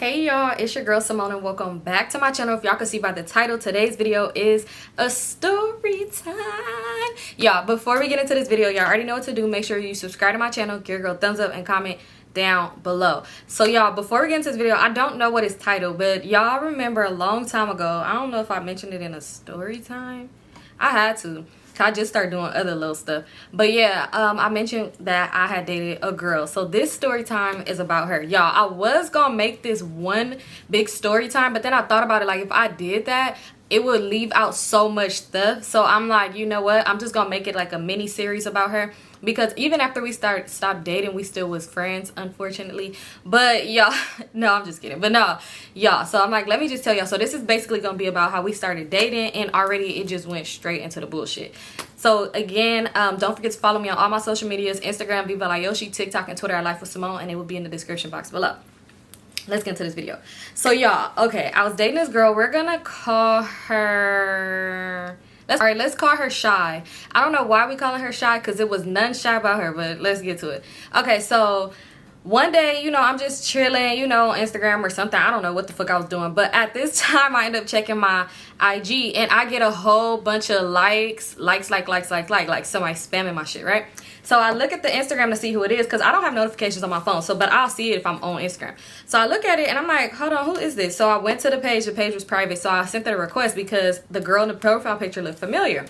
Hey y'all, it's your girl Simone and welcome back to my channel. If y'all can see by the title, today's video is a story time. Y'all, before we get into this video, y'all already know what to do. Make sure you subscribe to my channel, give your girl a thumbs up, and comment down below. So y'all, before we get into this video, I don't know what it's titled, but y'all remember a long time ago, I don't know if I mentioned it in a story time. I had to. I just started doing other little stuff, but yeah, I mentioned that I had dated a girl. So this story time is about her, y'all. I was gonna make this one big story time, but then I thought about it, like if I did that, it would leave out so much stuff. So I'm like, you know what, I'm just gonna make it like a mini series about her, because even after we stopped dating, we still was friends, unfortunately. But y'all, no, I'm just kidding, but no, y'all, so I'm like, let me just tell y'all. So this is basically gonna be about how we started dating, and already it just went straight into the bullshit. So again, don't forget to follow me on all my social medias: Instagram, Vivalayoshii, TikTok, and Twitter at LifeWithSymone, and it will be in the description box below. Let's get into this video. So y'all, okay, I was dating this girl. We're gonna call her, let's call her Shy. I don't know why we calling her Shy, because it was none shy about her, but let's get to it. Okay, so one day, you know, I'm just chilling, you know, on Instagram or something. I don't know what the fuck I was doing, but at this time I end up checking my IG and I get a whole bunch of likes, like somebody spamming my shit, right? So I look at the Instagram to see who it is, because I don't have notifications on my phone, so, but I'll see it if I'm on Instagram. So I look at it and I'm like, hold on, who is this? So I went to the page was private, so I sent her a request because the girl in the profile picture looked familiar.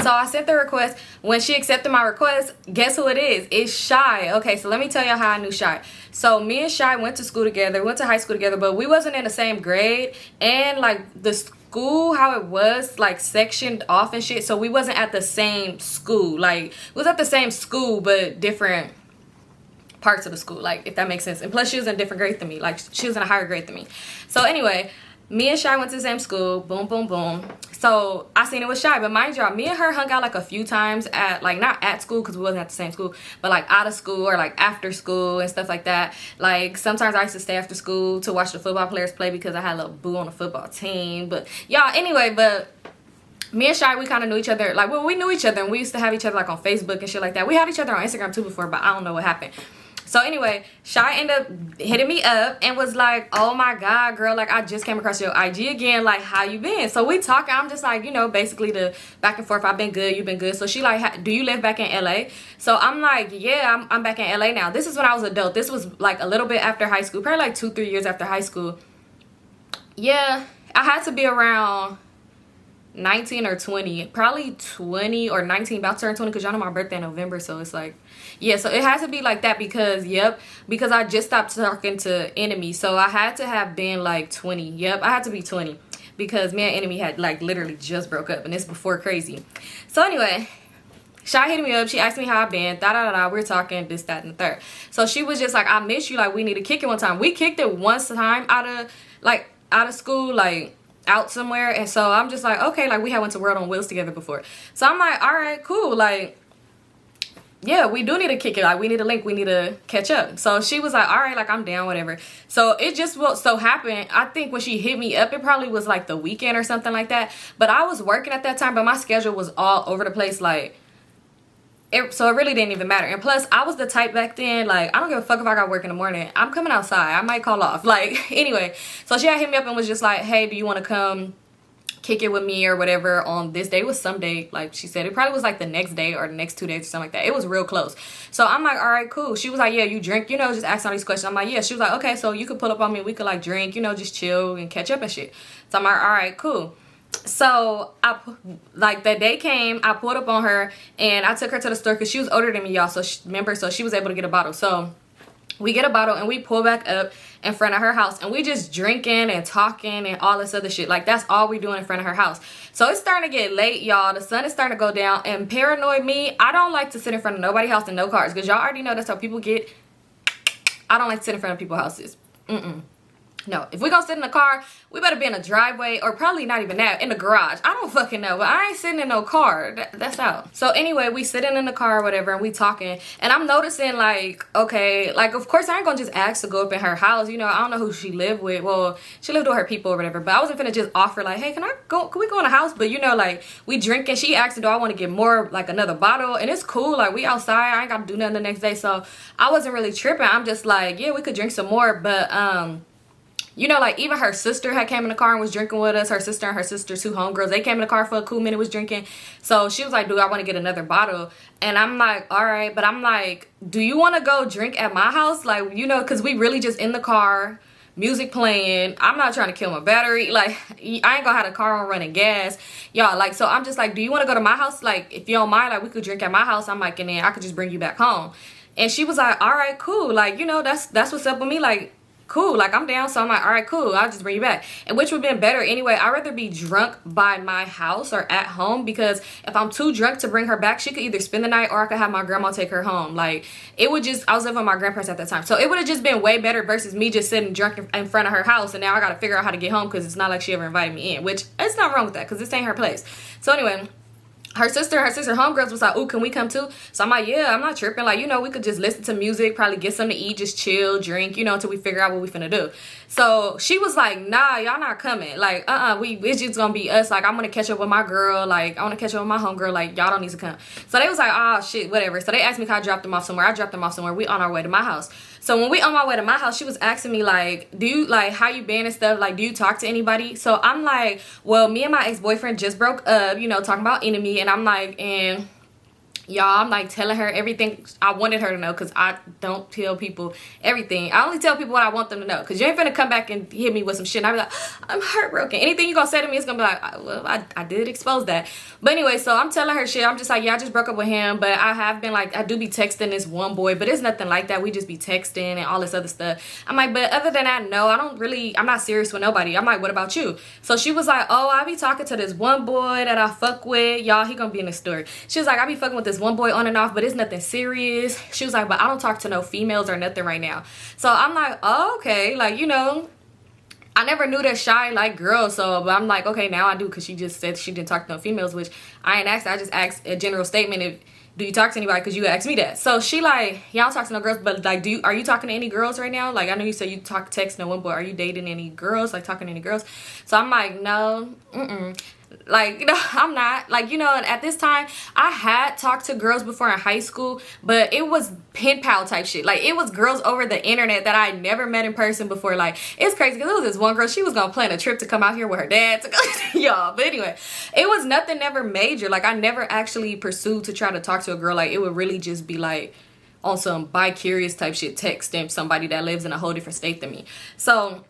So I sent the request. When she accepted my request, guess who it is? It's Shy. Okay, so let me tell y'all how I knew Shy. So me and Shy went to school together, went to high school together, but we wasn't in the same grade, and like the school, how it was like sectioned off and shit, so we wasn't at the same school. Like, we was at the same school but different parts of the school, like, if that makes sense. And plus she was in a different grade than me, like she was in a higher grade than me. So anyway, me and Shy went to the same school, boom boom boom. So I seen it with Shy, but mind y'all, me and her hung out like a few times at, like, not at school because we wasn't at the same school, but like out of school or like after school and stuff like that. Like sometimes I used to stay after school to watch the football players play because I had a little boo on the football team. But y'all, anyway, but me and Shy, we kind of knew each other. Like, well, we knew each other and we used to have each other like on Facebook and shit like that. We had each other on Instagram too before, but I don't know what happened. So anyway, Shy ended up hitting me up and was like, oh my God, girl, like I just came across your IG again, like how you been? So we talking, I'm just like, you know, basically the back and forth, I've been good, you've been good. So she like, do you live back in LA? So I'm like, yeah, I'm back in LA now. This is when I was adult. This was like a little bit after high school, probably like 2-3 years after high school. Yeah, I had to be around 19 or 20, probably 20 or 19, about to turn 20, because y'all know my birthday in November, so it's like, yeah, so it has to be like that because, yep, because I just stopped talking to Enemy, so I had to have been like 20. Yep, I had to be 20 because me and Enemy had like literally just broke up, and it's before Crazy. So anyway, Shy hit me up. She asked me how I've been. We're talking this, that, and the third. So she was just like, I miss you. Like, we need to kick it one time. We kicked it one time out of school, like out somewhere. And so I'm just like, okay, like we had went to World on Wheels together before. So I'm like, all right, cool. Like, yeah, we do need to kick it. Like, we need to link. We need to catch up. So she was like, all right, like I'm down, whatever. So it just so happened, I think when she hit me up, it probably was like the weekend or something like that. But I was working at that time, but my schedule was all over the place. Like, so it really didn't even matter. And plus, I was the type back then, like, I don't give a fuck if I got work in the morning. I'm coming outside. I might call off. Like, anyway. So she had hit me up and was just like, hey, do you want to come kick it with me or whatever on this day? It was some day, like she said. It probably was like the next day or the next 2 days or something like that. It was real close. So I'm like, all right, cool. She was like, yeah, you drink? You know, just asking all these questions. I'm like, yeah. She was like, okay, so you could pull up on me. We could like drink, you know, just chill and catch up and shit. So I'm like, all right, cool. So like that day came, I pulled up on her and I took her to the store because she was older than me, y'all. So remember, so she was able to get a bottle. So we get a bottle and we pull back up in front of her house and we just drinking and talking and all this other shit. Like, that's all we doing in front of her house. So it's starting to get late, y'all. The sun is starting to go down, and paranoid me, I don't like to sit in front of nobody's house and no cars, because y'all already know that's how people get. I don't like to sit in front of people's houses. No, if we gonna sit in the car, we better be in a driveway, or probably not even that, in the garage. I don't fucking know, but I ain't sitting in no car. That's out. So anyway, we sitting in the car or whatever, and we talking, and I'm noticing, like, okay, like, of course I ain't gonna just ask to go up in her house, you know. I don't know who she lived with. Well, she lived with her people or whatever, but I wasn't finna just offer like, hey, can we go in the house? But you know, like, we drinking. She asked, do I want to get more, like another bottle? And it's cool, like, we outside, I ain't gotta do nothing the next day. So I wasn't really tripping. I'm just like, yeah, we could drink some more, but you know, like even her sister had came in the car and was drinking with us. Her sister and her sister's 2 homegirls, they came in the car for a cool minute, was drinking. So she was like, do I want to get another bottle? And I'm like, all right. But I'm like, do you want to go drink at my house? Like, you know, because we really just in the car, music playing. I'm not trying to kill my battery. Like, I ain't gonna have the car on running gas, y'all. Like, so I'm just like, do you want to go to my house? Like, if you don't mind, like, we could drink at my house. I'm like, and then I could just bring you back home. And she was like, all right, cool. Like, you know, that's what's up with me. Like, cool, like I'm down. So I'm like, all right, cool, I'll just bring you back. And which would have been better anyway. I'd rather be drunk by my house or at home, because if I'm too drunk to bring her back, she could either spend the night or I could have my grandma take her home. Like, it would just, I was living with my grandparents at that time, so it would have just been way better versus me just sitting drunk in front of her house, and now I gotta figure out how to get home because it's not like she ever invited me in, which it's not wrong with that because this ain't her place. So anyway, her sister homegirls was like, ooh, can we come too? So I'm like, yeah, I'm not tripping. Like, you know, we could just listen to music, probably get something to eat, just chill, drink, you know, until we figure out what we finna do. So she was like, nah, y'all not coming. Like, it's just gonna be us. Like, I'm gonna catch up with my girl. Like, I wanna catch up with my homegirl. Like, y'all don't need to come. So they was like, oh shit, whatever. So they asked me if I dropped them off somewhere. I dropped them off somewhere. We on our way to my house. So when we on my way to my house, she was asking me like, do you, like, how you been and stuff? Like, do you talk to anybody? So I'm like, well, me and my ex-boyfriend just broke up, you know, talking about enemy. And I'm like, and y'all, I'm like telling her everything I wanted her to know, because I don't tell people everything. I only tell people what I want them to know, because you ain't finna come back and hit me with some shit and I be like, I'm heartbroken. Anything you gonna say to me is gonna be like, well, I did expose that. But anyway, so I'm telling her shit. I'm just like, yeah, I just broke up with him, but I have been like, I do be texting this one boy, but it's nothing like that. We just be texting and all this other stuff. I'm like, but other than that, no, I'm not serious with nobody. I'm like, what about you? So she was like, oh, I be talking to this one boy that I fuck with. Y'all, he gonna be in the story. She was like, I be fucking with this one boy on and off, but it's nothing serious. She was like, but I don't talk to no females or nothing right now. So I'm like, oh, okay. Like, you know, I never knew that Shy liked girls, so but I'm like, okay, now I do, because she just said she didn't talk to no females, which I ain't asked. I just asked a general statement, if do you talk to anybody, because you asked me that. So she like, yeah, I don't talk to no girls, but like, are you talking to any girls right now? Like, I know you said you text no one, but are you dating any girls, like talking to any girls? So I'm like, no, like, you know, I'm not. Like, you know, at this time, I had talked to girls before in high school, but it was pen pal type shit. Like, it was girls over the internet that I never met in person before. Like, it's crazy, because it was this one girl, she was gonna plan a trip to come out here with her dad to go, y'all. But anyway, it was nothing never major. Like, I never actually pursued to try to talk to a girl. Like, it would really just be like on some bi-curious type shit, texting somebody that lives in a whole different state than me. So,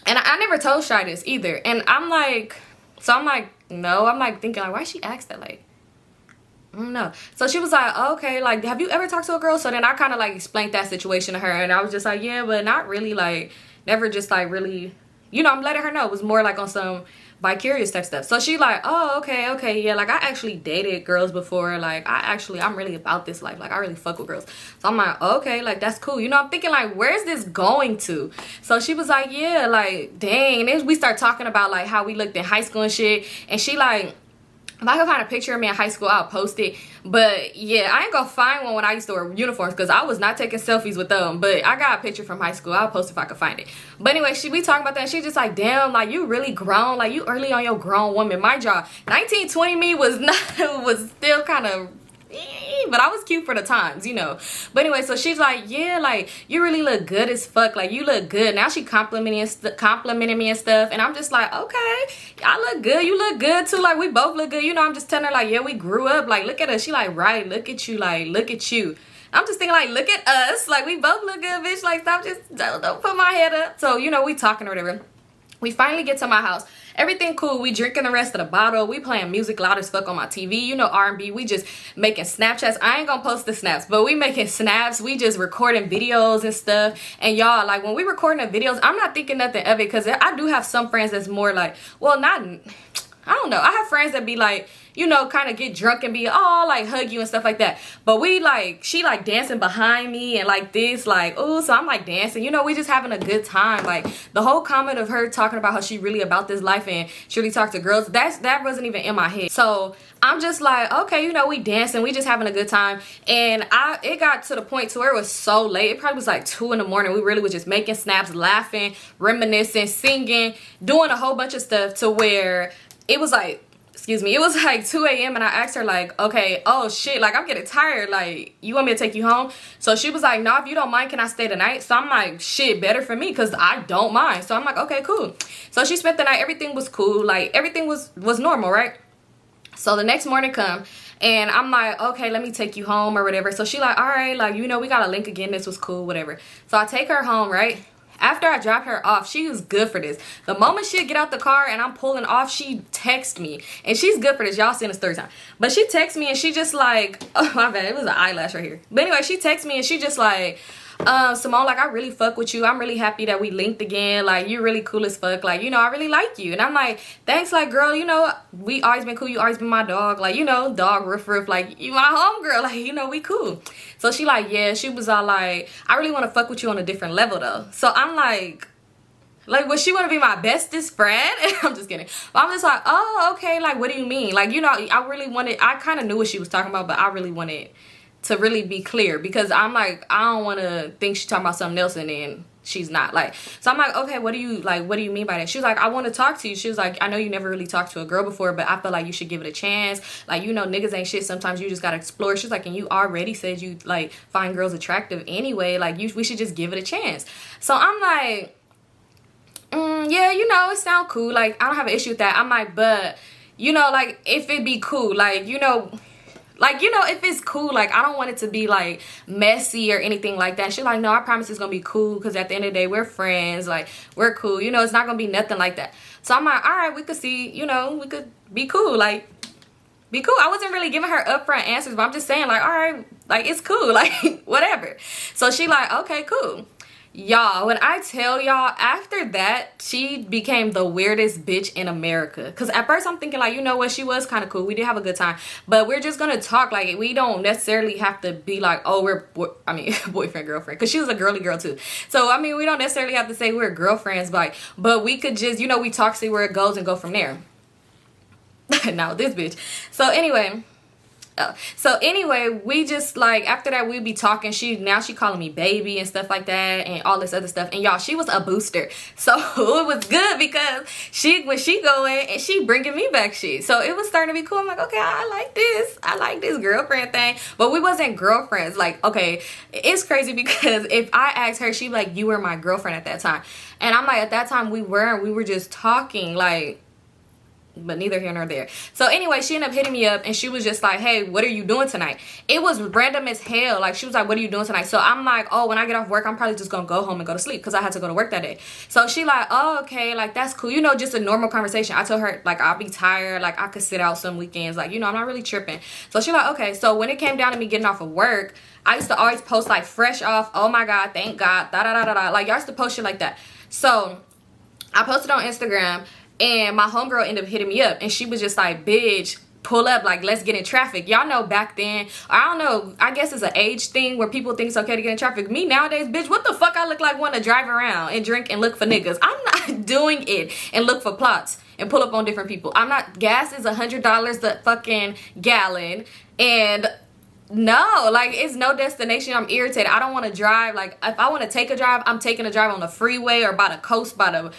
and I never told Shy this either. And I'm like, so I'm like, no. I'm like thinking, like, why she asked that? Like, I don't know. So she was like, oh, okay, like, have you ever talked to a girl? So then I kind of like explained that situation to her, and I was just like, yeah, but not really, like, never just like really, you know, I'm letting her know it was more like on some bi-curious type stuff. So she like, oh, okay, yeah, like, I actually dated girls before. Like, I'm really about this life. Like, I really fuck with girls. So I'm like, okay, like, that's cool. You know, I'm thinking like, where's this going to? So she was like, yeah, like, dang. And then we start talking about like how we looked in high school and shit. And she like, if I can find a picture of me in high school, I'll post it. But yeah, I ain't gonna find one when I used to wear uniforms, because I was not taking selfies with them. But I got a picture from high school. I'll post if I can find it. But anyway, we talking about that, and she just like, damn, like, you really grown. Like, you early on your grown woman. My job, 1920 me was still kind of, but I was cute for the times, you know. But anyway, so she's like, yeah, like, you really look good as fuck. Like, you look good. Now she complimenting me and stuff, and I'm just like, okay, I look good, you look good too. Like, we both look good, you know. I'm just telling her like, yeah, we grew up. Like, look at us. She like, right, look at you. Like, look at you. I'm just thinking like, look at us. Like, we both look good, bitch. Like, stop, just don't put my head up. So, you know, we talking or whatever. We finally get to my house. Everything cool. We drinking the rest of the bottle. We playing music loud as fuck on my TV. You know, R&B. We just making Snapchats. I ain't gonna post the snaps, but we making snaps. We just recording videos and stuff. And y'all, like, when we recording the videos, I'm not thinking nothing of it, because I do have some friends that's more like, well, not, I don't know. I have friends that be like, you know, kind of get drunk and be, oh, like, hug you and stuff like that. But we like, she like dancing behind me and like this, like, oh, so I'm like dancing. You know, we just having a good time. Like, the whole comment of her talking about how she really about this life and she really talk to girls, that wasn't even in my head. So I'm just like, okay, you know, we dancing, we just having a good time. And it got to the point to where it was so late. It probably was like 2 in the morning. We really was just making snaps, laughing, reminiscing, singing, doing a whole bunch of stuff, to where it was like excuse me, it was like 2 a.m. and I asked her like, okay, oh shit, like I'm getting tired, like you want me to take you home? So she was like, no, if you don't mind, can I stay the night? So I'm like, shit, better for me, because I don't mind. So I'm like, okay, cool. So she spent the night. Everything was cool, like everything was normal, right? So the next morning come and I'm like, okay, let me take you home or whatever. So she like, all right, like, you know, we got a link again, this was cool, whatever. So I take her home, right? After I dropped her off, she was good for this. The moment she'd get out the car and I'm pulling off, she texts me. And she's good for this. Y'all seen the story time. But she texts me and she just like, oh my bad, it was an eyelash right here. But anyway, she texts me and she just like, Symone, like I really fuck with you. I'm really happy that we linked again. Like you're really cool as fuck. Like, you know, I really like you. And I'm like, thanks, like girl, you know, we always been cool. You always been my dog. Like, you know, dog riff riff. Like you my homegirl. Like, you know, we cool. So she like, yeah, she was all like, I really want to fuck with you on a different level though. So I'm like, would she want to be my bestest friend? I'm just kidding. But I'm just like, oh, okay. Like, what do you mean? Like, you know, I kind of knew what she was talking about, but I really wanted to really be clear, because I'm like, I don't want to think she's talking about something else and then she's not. Like, so I'm like, okay, what do you mean by that? She was like, I want to talk to you. She was like, I know you never really talked to a girl before, but I feel like you should give it a chance. Like, you know, niggas ain't shit. Sometimes you just gotta explore. She's like, and you already said you like find girls attractive anyway. Like, we should just give it a chance. So I'm like, yeah, you know, it sound cool. Like, I don't have an issue with that. I'm like, but you know, like if it be cool, like, you know, if it's cool, like I don't want it to be like messy or anything like that. She's like, no, I promise it's gonna be cool, because at the end of the day, we're friends, like we're cool, you know, it's not gonna be nothing like that. So I'm like, all right, we could see, you know, we could be cool, like be cool. I wasn't really giving her upfront answers, but I'm just saying like, all right, like it's cool, like whatever. So she like, okay, cool. Y'all, when I tell y'all, after that, she became the weirdest bitch in America. Because at first I'm thinking like, you know what, she was kind of cool. We did have a good time. But we're just going to talk. Like, we don't necessarily have to be like, oh, boyfriend, girlfriend. Because she was a girly girl too. So, I mean, we don't necessarily have to say we're girlfriends. But we could just, you know, we talk, see where it goes and go from there. Now, this bitch. So, anyway, we just like, after that we'd be talking. Now she calling me baby and stuff like that and all this other stuff. And y'all, she was a booster, so it was good, because when she going and she bringing me back shit. So it was starting to be cool. I'm like, okay, I like this girlfriend thing. But we wasn't girlfriends. Like, okay, it's crazy, because if I asked her, she'd be like, you were my girlfriend at that time. And I'm like, at that time we were just talking, like, but neither here nor there. So anyway, she ended up hitting me up and she was just like, hey, what are you doing tonight? It was random as hell. Like, she was like, what are you doing tonight? So I'm like, oh, when I get off work, I'm probably just gonna go home and go to sleep, because I had to go to work that day. So she like, oh, okay, like that's cool, you know, just a normal conversation. I told her like, I'll be tired, like I could sit out some weekends, like, you know, I'm not really tripping. So she like, okay. So when it came down to me getting off of work, I used to always post like fresh off, oh my god, thank god, da da da da da, like y'all used to post shit like that. So I posted on Instagram, and my homegirl ended up hitting me up, and she was just like, bitch, pull up, like let's get in traffic. Y'all know back then, I don't know, I guess it's an age thing where people think it's okay to get in traffic. Me nowadays, bitch, what the fuck I look like, want to drive around and drink and look for niggas? I'm not doing it and look for plots and pull up on different people. I'm not. Gas is $100 the fucking gallon, and no, like it's no destination. I'm irritated. I don't want to drive. Like, if I want to take a drive, I'm taking a drive on the freeway or by the coast, by the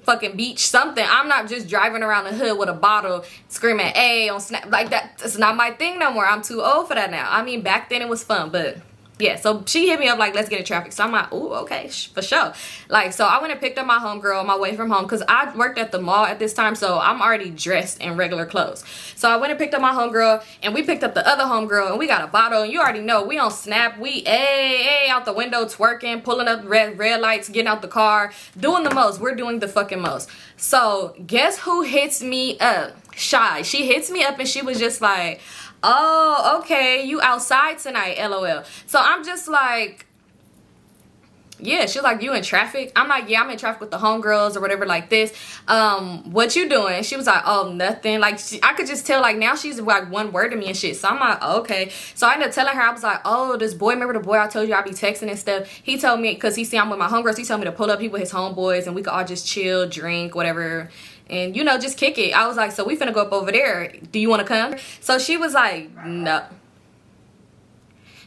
fucking beach, something. I'm not just driving around the hood with a bottle screaming A on Snap. Like, that's not my thing no more. I'm too old for that now. I mean, back then it was fun, but yeah. So she hit me up like, let's get in traffic. So I'm like, ooh, okay, for sure. Like, so I went and picked up my homegirl on my way from home, because I worked at the mall at this time, so I'm already dressed in regular clothes. So I went and picked up my homegirl, and we picked up the other homegirl, and we got a bottle, and you already know, we on Snap, we out the window twerking, pulling up red lights, getting out the car, doing the most. We're doing the fucking most. So guess who hits me up? Shy. She hits me up, and she was just like, oh, okay, you outside tonight, LOL. So I'm just like, yeah. She's like, you in traffic? I'm like, yeah, I'm in traffic with the homegirls or whatever like this. What you doing? She was like, oh, nothing. Like, I could just tell, like, now she's like one word to me and shit. So I'm like, okay. So I ended up telling her, I was like, oh, this boy, remember the boy I told you I'd be texting and stuff? He told me, because he see I'm with my homegirls, he told me to pull up, he with his homeboys, and we could all just chill, drink, whatever, and, you know, just kick it. I was like, so we finna go up over there. Do you want to come? So she was like, no.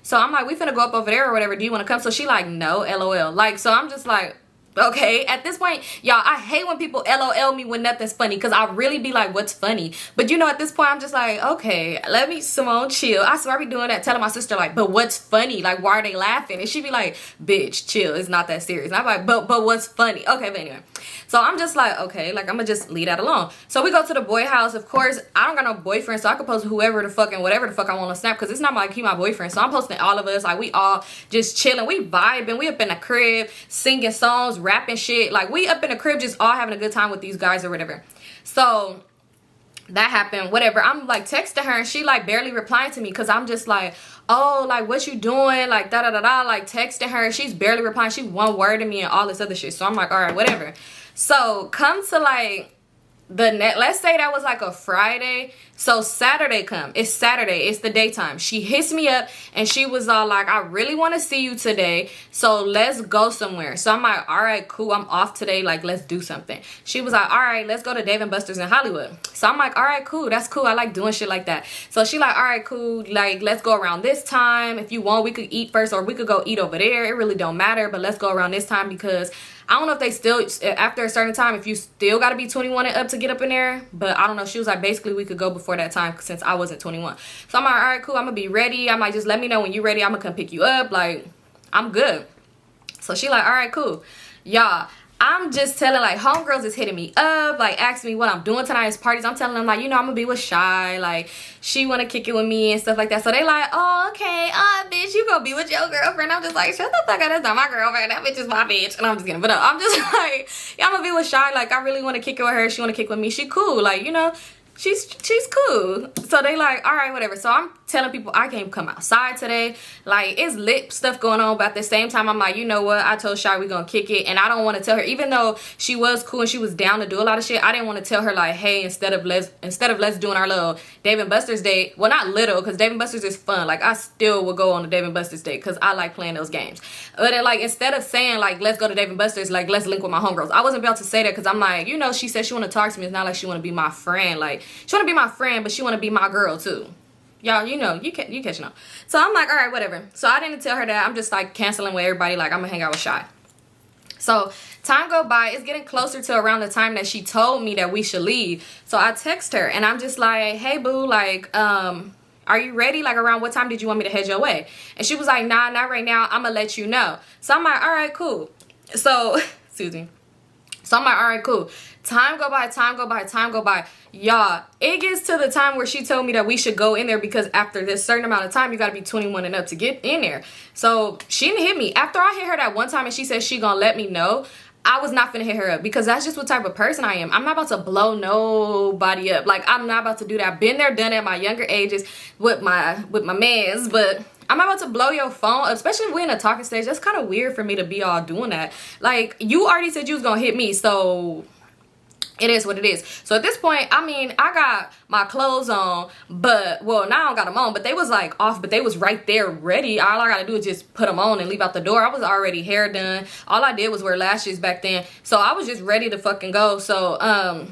So I'm like, we finna go up over there or whatever. Do you want to come? So she like, no, LOL. Like, so I'm just like, Okay, at this point, y'all, I hate when people LOL me when nothing's funny, because I really be like, what's funny? But you know, at this point, I'm just like, okay, let me, Simone, chill. I swear I be doing that, telling my sister like, but what's funny? Like, why are they laughing? And she be like, bitch, chill, it's not that serious. And I'm like, but what's funny? Okay, but anyway. So I'm just like, okay, like, I'm gonna just leave that alone. So we go to the boy house. Of course, I don't got no boyfriend, so I can post whoever the fuck and whatever the fuck I want to snap, because it's not like he my boyfriend. So I'm posting all of us, like, we all just chilling, we vibing, we up in the crib, singing songs, rapping shit. Like, we up in the crib just all having a good time with these guys or whatever. So that happened, whatever. I'm like texting her and she like barely replying to me, because I'm just like, oh, like, what you doing, like, da da da da, like texting her. She's barely replying. She one word to me and all this other shit. So I'm like, all right, whatever. So come to like let's say that was like a Friday. So Saturday come, it's Saturday, it's the daytime. She hits me up and she was all like, I really want to see you today, so let's go somewhere. So I'm like, all right, cool, I'm off today, like, let's do something. She was like, all right, let's go to Dave & Buster's in Hollywood. So I'm like, all right, cool, that's cool, I like doing shit like that. So she like, all right, cool, like, let's go around this time. If you want, we could eat first, or we could go eat over there. It really don't matter, but let's go around this time, because I don't know if they still, after a certain time, if you still got to be 21 and up to get up in there. But I don't know. She was like, basically, we could go before that time since I wasn't 21. So I'm like, all right, cool. I'm going to be ready. I'm like, just let me know when you're ready. I'm going to come pick you up. Like, I'm good. So she like, all right, cool. Y'all, I'm just telling, like, homegirls is hitting me up, like, asking me what I'm doing tonight's parties. I'm telling them, like, you know, I'm gonna be with Shy, like, she wanna kick it with me and stuff like that. So they like, oh, okay, bitch, you gonna be with your girlfriend. I'm just like, shut the fuck up, that's not my girlfriend, that bitch is my bitch. And I'm just kidding, but no, I'm just like, yeah, I'm gonna be with Shy, like, I really wanna kick it with her, she wanna kick with me, she cool, like, you know, she's cool. So they like, all right, whatever. So I'm telling people I can't come outside today, like, it's lit stuff going on, but at the same time I'm like, you know what, I told Shy we gonna kick it, and I don't want to tell her, even though she was cool and she was down to do a lot of shit, I didn't want to tell her like, hey, instead of let's doing our little Dave & Buster's date, well, not little, because Dave & Buster's is fun, like, I still will go on the Dave & Buster's date because I like playing those games, but then, like, instead of saying like, let's go to Dave & Buster's, like, let's link with my homegirls, I wasn't about to say that, because I'm like, you know, she said she want to talk to me, it's not like she want to be my friend, like, she want to be my friend, but she want to be my girl too. Y'all, you know, you catching on. So I'm like, all right, whatever. So I didn't tell her that. I'm just like canceling with everybody, like, I'm gonna hang out with Shy. So time go by, it's getting closer to around the time that she told me that we should leave. So I text her and I'm just like, hey boo, like, are you ready? Like, around what time did you want me to head your way? And she was like, nah, not right now, I'm gonna let you know. So I'm like, all right, cool. So excuse me. So I'm like, all right, cool. Time go by, time go by, time go by. Y'all, it gets to the time where she told me that we should go in there, because after this certain amount of time, you got to be 21 and up to get in there. So she didn't hit me. After I hit her that one time and she said she gonna let me know, I was not finna hit her up, because that's just what type of person I am. I'm not about to blow nobody up. Like, I'm not about to do that. I've been there, done it at my younger ages with my mans, but I'm not about to blow your phone up, especially if we're in a talking stage. That's kind of weird for me to be all doing that. Like, you already said you was gonna hit me, so it is what it is. So at this point, I mean, I got my clothes on, but, well, now I don't got them on, but they was like off, but they was right there ready. All I gotta do is just put them on and leave out the door. I was already hair done. All I did was wear lashes back then. So I was just ready to fucking go. So,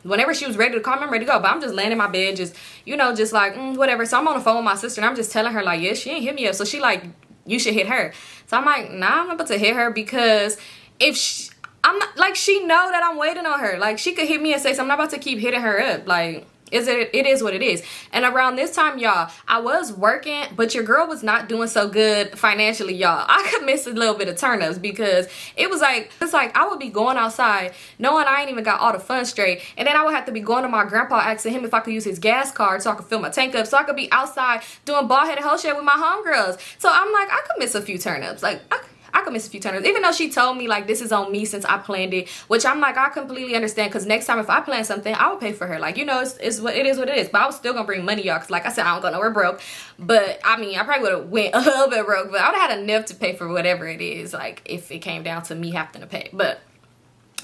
whenever she was ready to come, I'm ready to go. But I'm just laying in my bed, just, you know, just like, whatever. So I'm on the phone with my sister, and I'm just telling her, like, yeah, she ain't hit me up. So she like, you should hit her. So I'm like, nah, I'm not about to hit her, because if she, I'm not, like, she know that I'm waiting on her. Like, she could hit me and say, so I'm not about to keep hitting her up. Like, it is what it is. And around this time, y'all, I was working, but your girl was not doing so good financially, y'all. I could miss a little bit of turn-ups, because it was like, it's like I would be going outside knowing I ain't even got all the funds straight, and then I would have to be going to my grandpa asking him if I could use his gas card so I could fill my tank up, so I could be outside doing bald-headed hoe shit with my homegirls. So I'm like, I could miss a few turn-ups. Like, I could miss a few turn-ups, even though she told me, like, this is on me since I planned it, which I'm like, I completely understand, because next time if I plan something, I will pay for her. Like, you know, it's what it is, what it is. But I was still gonna bring money, y'all, because like I said, I don't go nowhere broke. But I mean, I probably would have went a little bit broke, but I would have had enough to pay for whatever it is, like, if it came down to me having to pay. But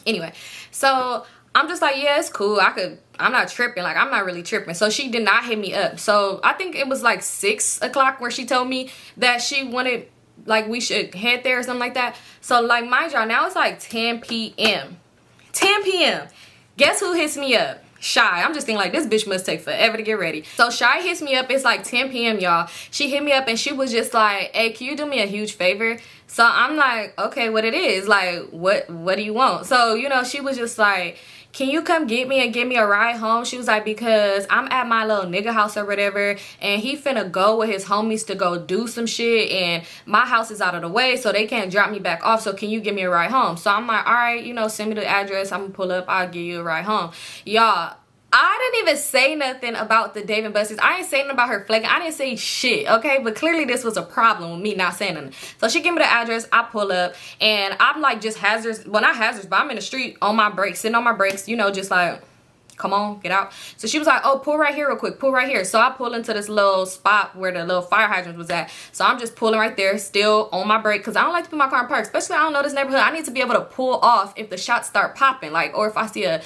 anyway, so I'm just like, yeah, it's cool. I'm not tripping. Like, I'm not really tripping. So she did not hit me up. So I think it was like 6 o'clock where she told me that she wanted, like, we should head there or something like that. So, like, mind y'all, now it's like 10 p.m. 10 p.m. Guess who hits me up? Shy. I'm just thinking, like, this bitch must take forever to get ready. So Shy hits me up. It's like 10 p.m. y'all. She hit me up and she was just like, hey, can you do me a huge favor? So I'm like, okay, what it is, like, what do you want? So, you know, she was just like, can you come get me and give me a ride home? She was like, because I'm at my little nigga house or whatever, and he finna go with his homies to go do some shit, and my house is out of the way, so they can't drop me back off, so can you give me a ride home? So I'm like, all right, you know, send me the address, I'm gonna pull up, I'll give you a ride home. Y'all, I didn't even say nothing about the Dave and Buster's. I ain't saying nothing about her flaking. I didn't say shit, okay? But clearly this was a problem with me not saying nothing. So she gave me the address. I pull up. And I'm like just hazardous. Well, not hazardous, but I'm in the street on my brakes. Sitting on my brakes. You know, just like, come on, get out. So she was like, oh, pull right here real quick. Pull right here. So I pull into this little spot where the little fire hydrant was at. So I'm just pulling right there, still on my brake. Because I don't like to put my car in park. Especially I don't know this neighborhood. I need to be able to pull off if the shots start popping. Like, or if I see a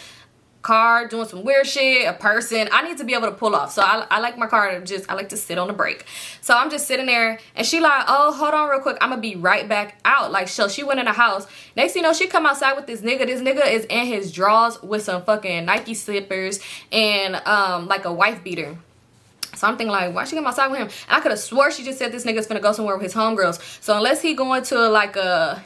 car doing some weird shit, a person, I need to be able to pull off. So I like my car to just, I like to sit on the brake. So I'm just sitting there, and she like, oh, hold on real quick, I'm gonna be right back out. Like, so she went in the house. Next thing you know, she come outside with this nigga. This nigga is in his drawers with some fucking Nike slippers and like a wife beater. So I'm thinking like, why she come outside with him? And I could have swore she just said this nigga's finna go somewhere with his homegirls. So unless he going to like a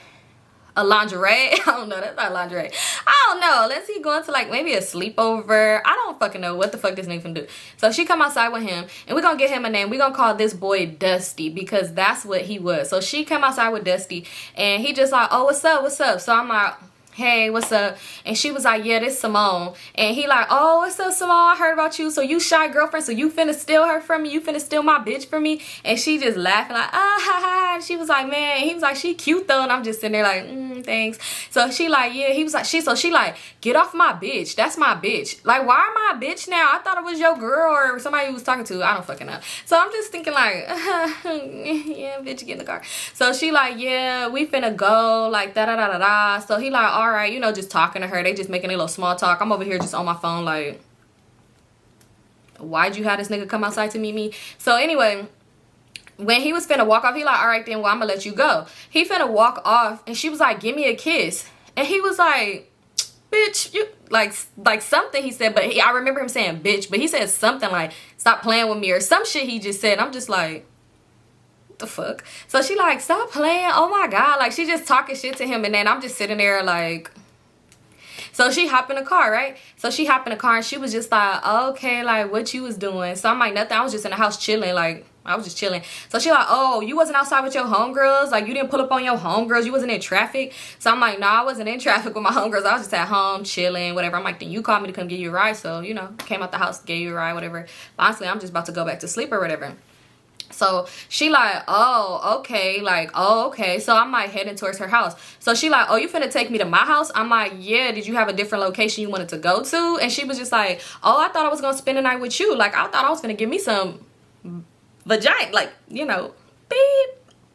lingerie, I don't know, that's not lingerie, I don't know, unless he going to like maybe a sleepover, I don't fucking know what the fuck this nigga finna do. So she come outside with him, and we gonna get him a name. We gonna call this boy Dusty, because that's what he was. So she come outside with Dusty, and he just like, oh, what's up? So I'm like, hey, what's up? And she was like, yeah, this Symone. And he like, oh, what's up, Symone? I heard about you. So you shy girlfriend, so you finna steal her from me? You finna steal my bitch from me? And she just laughing like, ah, ha, ha. And she was like, man. And he was like, she cute though. And I'm just sitting there like, thanks. So she like, yeah. He was like, so she like, get off my bitch. That's my bitch. Like, why am I a bitch now? I thought it was your girl or somebody you was talking to. I don't fucking know. So I'm just thinking like, yeah, bitch, get in the car. So she like, yeah, we finna go, like, da-da-da-da-da. So he like, all right, you know, just talking to her. They just making a little small talk. I'm over here just on my phone like, why'd you have this nigga come outside to meet me? So anyway, when he was finna walk off, he like, all right then, well, I'm gonna let you go. He finna walk off, and she was like, give me a kiss. And he was like, bitch, you like something he said, but I remember him saying bitch, but he said something like, stop playing with me or some shit he just said. I'm just like, the fuck? So she like, stop playing, oh my god, like she just talking shit to him. And then I'm just sitting there like, so she hopped in the car, right? So she hopped in the car, and she was just like, okay, like what you was doing? So I'm like, nothing, I was just in the house chilling, like I was just chilling. So she like, oh, you wasn't outside with your homegirls? Like you didn't pull up on your homegirls? You wasn't in traffic? So I'm like, no, I wasn't in traffic with my homegirls. I was just at home chilling, whatever. I'm like, then you called me to come give you a ride, so you know, came out the house, gave you a ride, whatever. But honestly, I'm just about to go back to sleep or whatever. So she like, oh, okay, like, oh, okay. So I'm like heading towards her house. So she like, oh, you finna take me to my house? I'm like, yeah, did you have a different location you wanted to go to? And she was just like, oh, I thought I was gonna spend the night with you. Like, I thought I was gonna give me some vagina, like, you know, beep,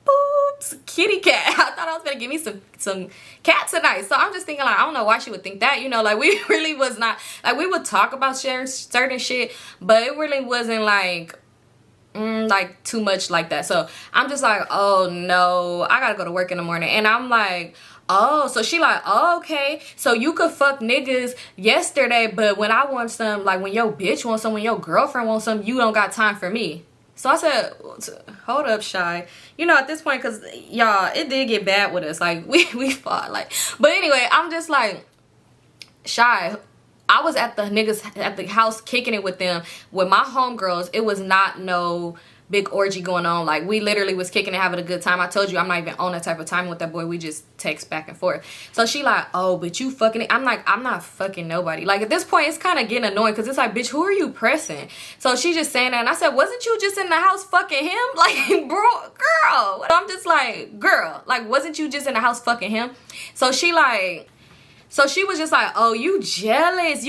boobs, kitty cat. I thought I was gonna give me some cat tonight. So I'm just thinking like, I don't know why she would think that, you know, like we really was not, like we would talk about sharing certain shit, but it really wasn't like too much like that. So I'm just like, oh no, I gotta go to work in the morning. And I'm like, oh, so she like, oh, okay, so you could fuck niggas yesterday, but when I want some, like when your bitch wants some, when your girlfriend wants some, you don't got time for me. So I said, hold up, Shy. You know, at this point, because y'all, it did get bad with us, like we fought, like, but anyway, I'm just like, Shy, I was at the house kicking it with them with my homegirls. It was not no big orgy going on. Like we literally was kicking and having a good time. I told you I'm not even on that type of time with that boy. We just text back and forth. So she like, oh, but you fucking it. I'm like, I'm not fucking nobody. Like at this point it's kind of getting annoying because it's like, bitch, who are you pressing? So she just saying that, and I said, wasn't you just in the house fucking him? Like, bro, girl. I'm just like, girl, like wasn't you just in the house fucking him? So she like, so she was just like, oh, you jealous,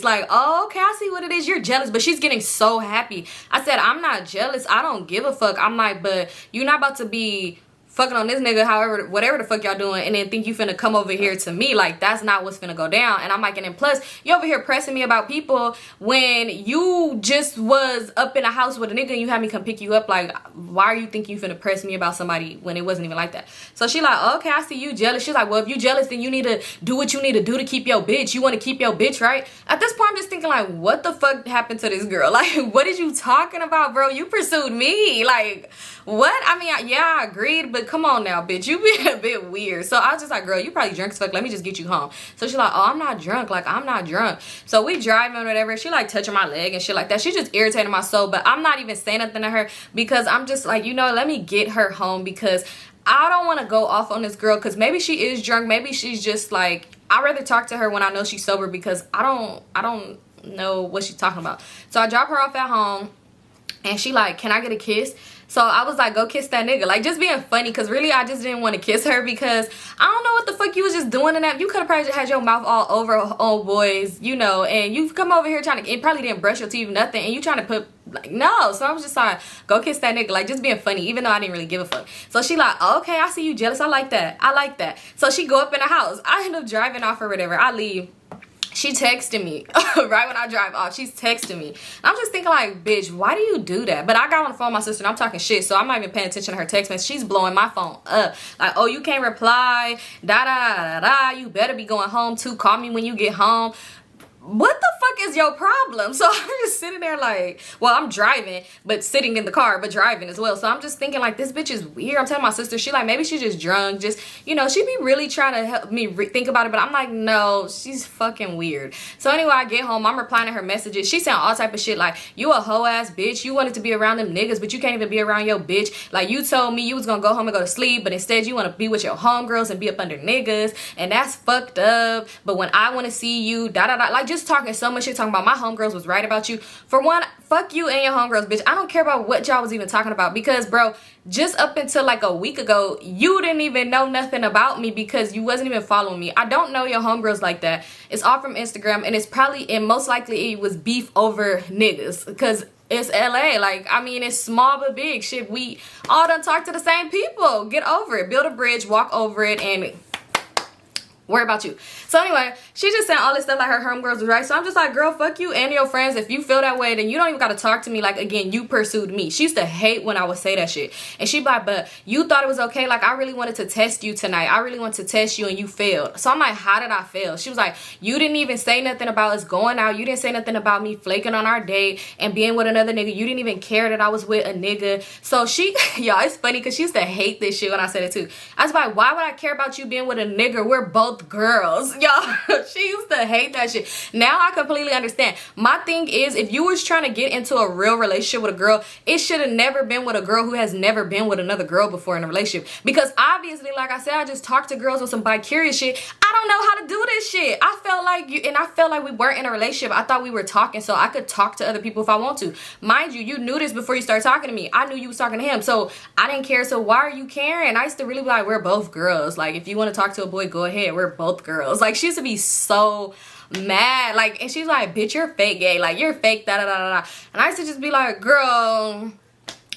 like, oh, okay, I see what it is, you're jealous. But she's getting so happy. I said, I'm not jealous, I don't give a fuck. I'm like, but you're not about to be fucking on this nigga, however, whatever the fuck y'all doing, and then think you finna come over here to me. Like, that's not what's finna go down. And I'm like, and then plus, you over here pressing me about people when you just was up in a house with a nigga and you had me come pick you up. Like, why are you thinking you finna press me about somebody when it wasn't even like that? So she like, okay, I see you jealous. She's like, well, if you jealous, then you need to do what you need to do to keep your bitch. You want to keep your bitch, right? At this point, I'm just thinking like, what the fuck happened to this girl? Like, what is you talking about, bro? You pursued me. Like, what? I mean, yeah, I agreed, but nigga, come on now, bitch, you being a bit weird. So I was just like, girl, you probably drunk as fuck, let me just get you home. So she's like, oh, I'm not drunk, like, I'm not drunk. So we driving or whatever, she like touching my leg and shit like that. She just irritating my soul, but I'm not even saying nothing to her because I'm just like, you know, let me get her home because I don't want to go off on this girl because maybe she is drunk, maybe she's just like, I'd rather talk to her when I know she's sober because I don't know what she's talking about. So I drop her off at home and she like, can I get a kiss? So I was like, go kiss that nigga. Like, just being funny because really I just didn't want to kiss her because I don't know what the fuck you was just doing in that. You could have probably had your mouth all over old boys, you know, and you come over here trying to, it probably didn't brush your teeth, nothing, and you trying to put, like, no. So I was just like, go kiss that nigga. Like, just being funny, even though I didn't really give a fuck. So she like, okay, I see you jealous. I like that. I like that. So she go up in the house. I end up driving off or whatever. I leave. She texted me right when I drive off. She's texting me. And I'm just thinking like, bitch, why do you do that? But I got on the phone with my sister and I'm talking shit, so I'm not even paying attention to her text message. She's blowing my phone up. Like, oh, you can't reply. Da da da da da. You better be going home too. Call me when you get home. What the fuck is your problem? So I'm just sitting there like, well, I'm driving, but sitting in the car, but driving as well. So I'm just thinking like, this bitch is weird. I'm telling my sister, she like, maybe she's just drunk. Just, you know, she be really trying to help me think about it. But I'm like, no, she's fucking weird. So anyway, I get home. I'm replying to her messages. She saying all type of shit like, you a hoe ass bitch. You wanted to be around them niggas, but you can't even be around your bitch. Like, you told me you was gonna go home and go to sleep, but instead you want to be with your homegirls and be up under niggas. And that's fucked up. But when I want to see you, da da da. Like, just talking so much shit, talking about my homegirls was right about you. For one, fuck you and your homegirls, bitch. I don't care about what y'all was even talking about because, bro, just up until like a week ago, you didn't even know nothing about me because you wasn't even following me. I don't know your homegirls like that. It's all from Instagram, and it's probably, and most likely it was beef over niggas because it's LA. Like, I mean, it's small but big. Shit, we all done talk to the same people. Get over it. Build a bridge, walk over it, and worry about you. So anyway, she just saying all this stuff like her homegirls was right. So I'm just like, girl, fuck you and your friends. If you feel that way, then you don't even got to talk to me. Like, again, you pursued me. She used to hate when I would say that shit. And she'd be like, but you thought it was okay. Like, I really wanted to test you tonight. I really wanted to test you and you failed. So I'm like, how did I fail? She was like, you didn't even say nothing about us going out. You didn't say nothing about me flaking on our date and being with another nigga. You didn't even care that I was with a nigga. So she, y'all, it's funny because she used to hate this shit when I said it too. I was like, why would I care about you being with a nigga? We're both girls. Y'all, she used to hate that shit. Now I completely understand. My thing is, if you was trying to get into a real relationship with a girl, it should have never been with a girl who has never been with another girl before in a relationship. Because obviously, like I said, I just talked to girls with some bi-curious shit. I don't know how to do this shit. I felt like you, and I felt like we weren't in a relationship. I thought we were talking so I could talk to other people if I want to. Mind you, you knew this before you started talking to me. I knew you was talking to him, so I didn't care. So why are you caring? I used to really be like, we're both girls. Like, if you want to talk to a boy, go ahead. We're both girls. Like, she used to be so mad. Like, and she's like, bitch, you're fake gay. Like, you're fake, da da da da. And I used to just be like, girl.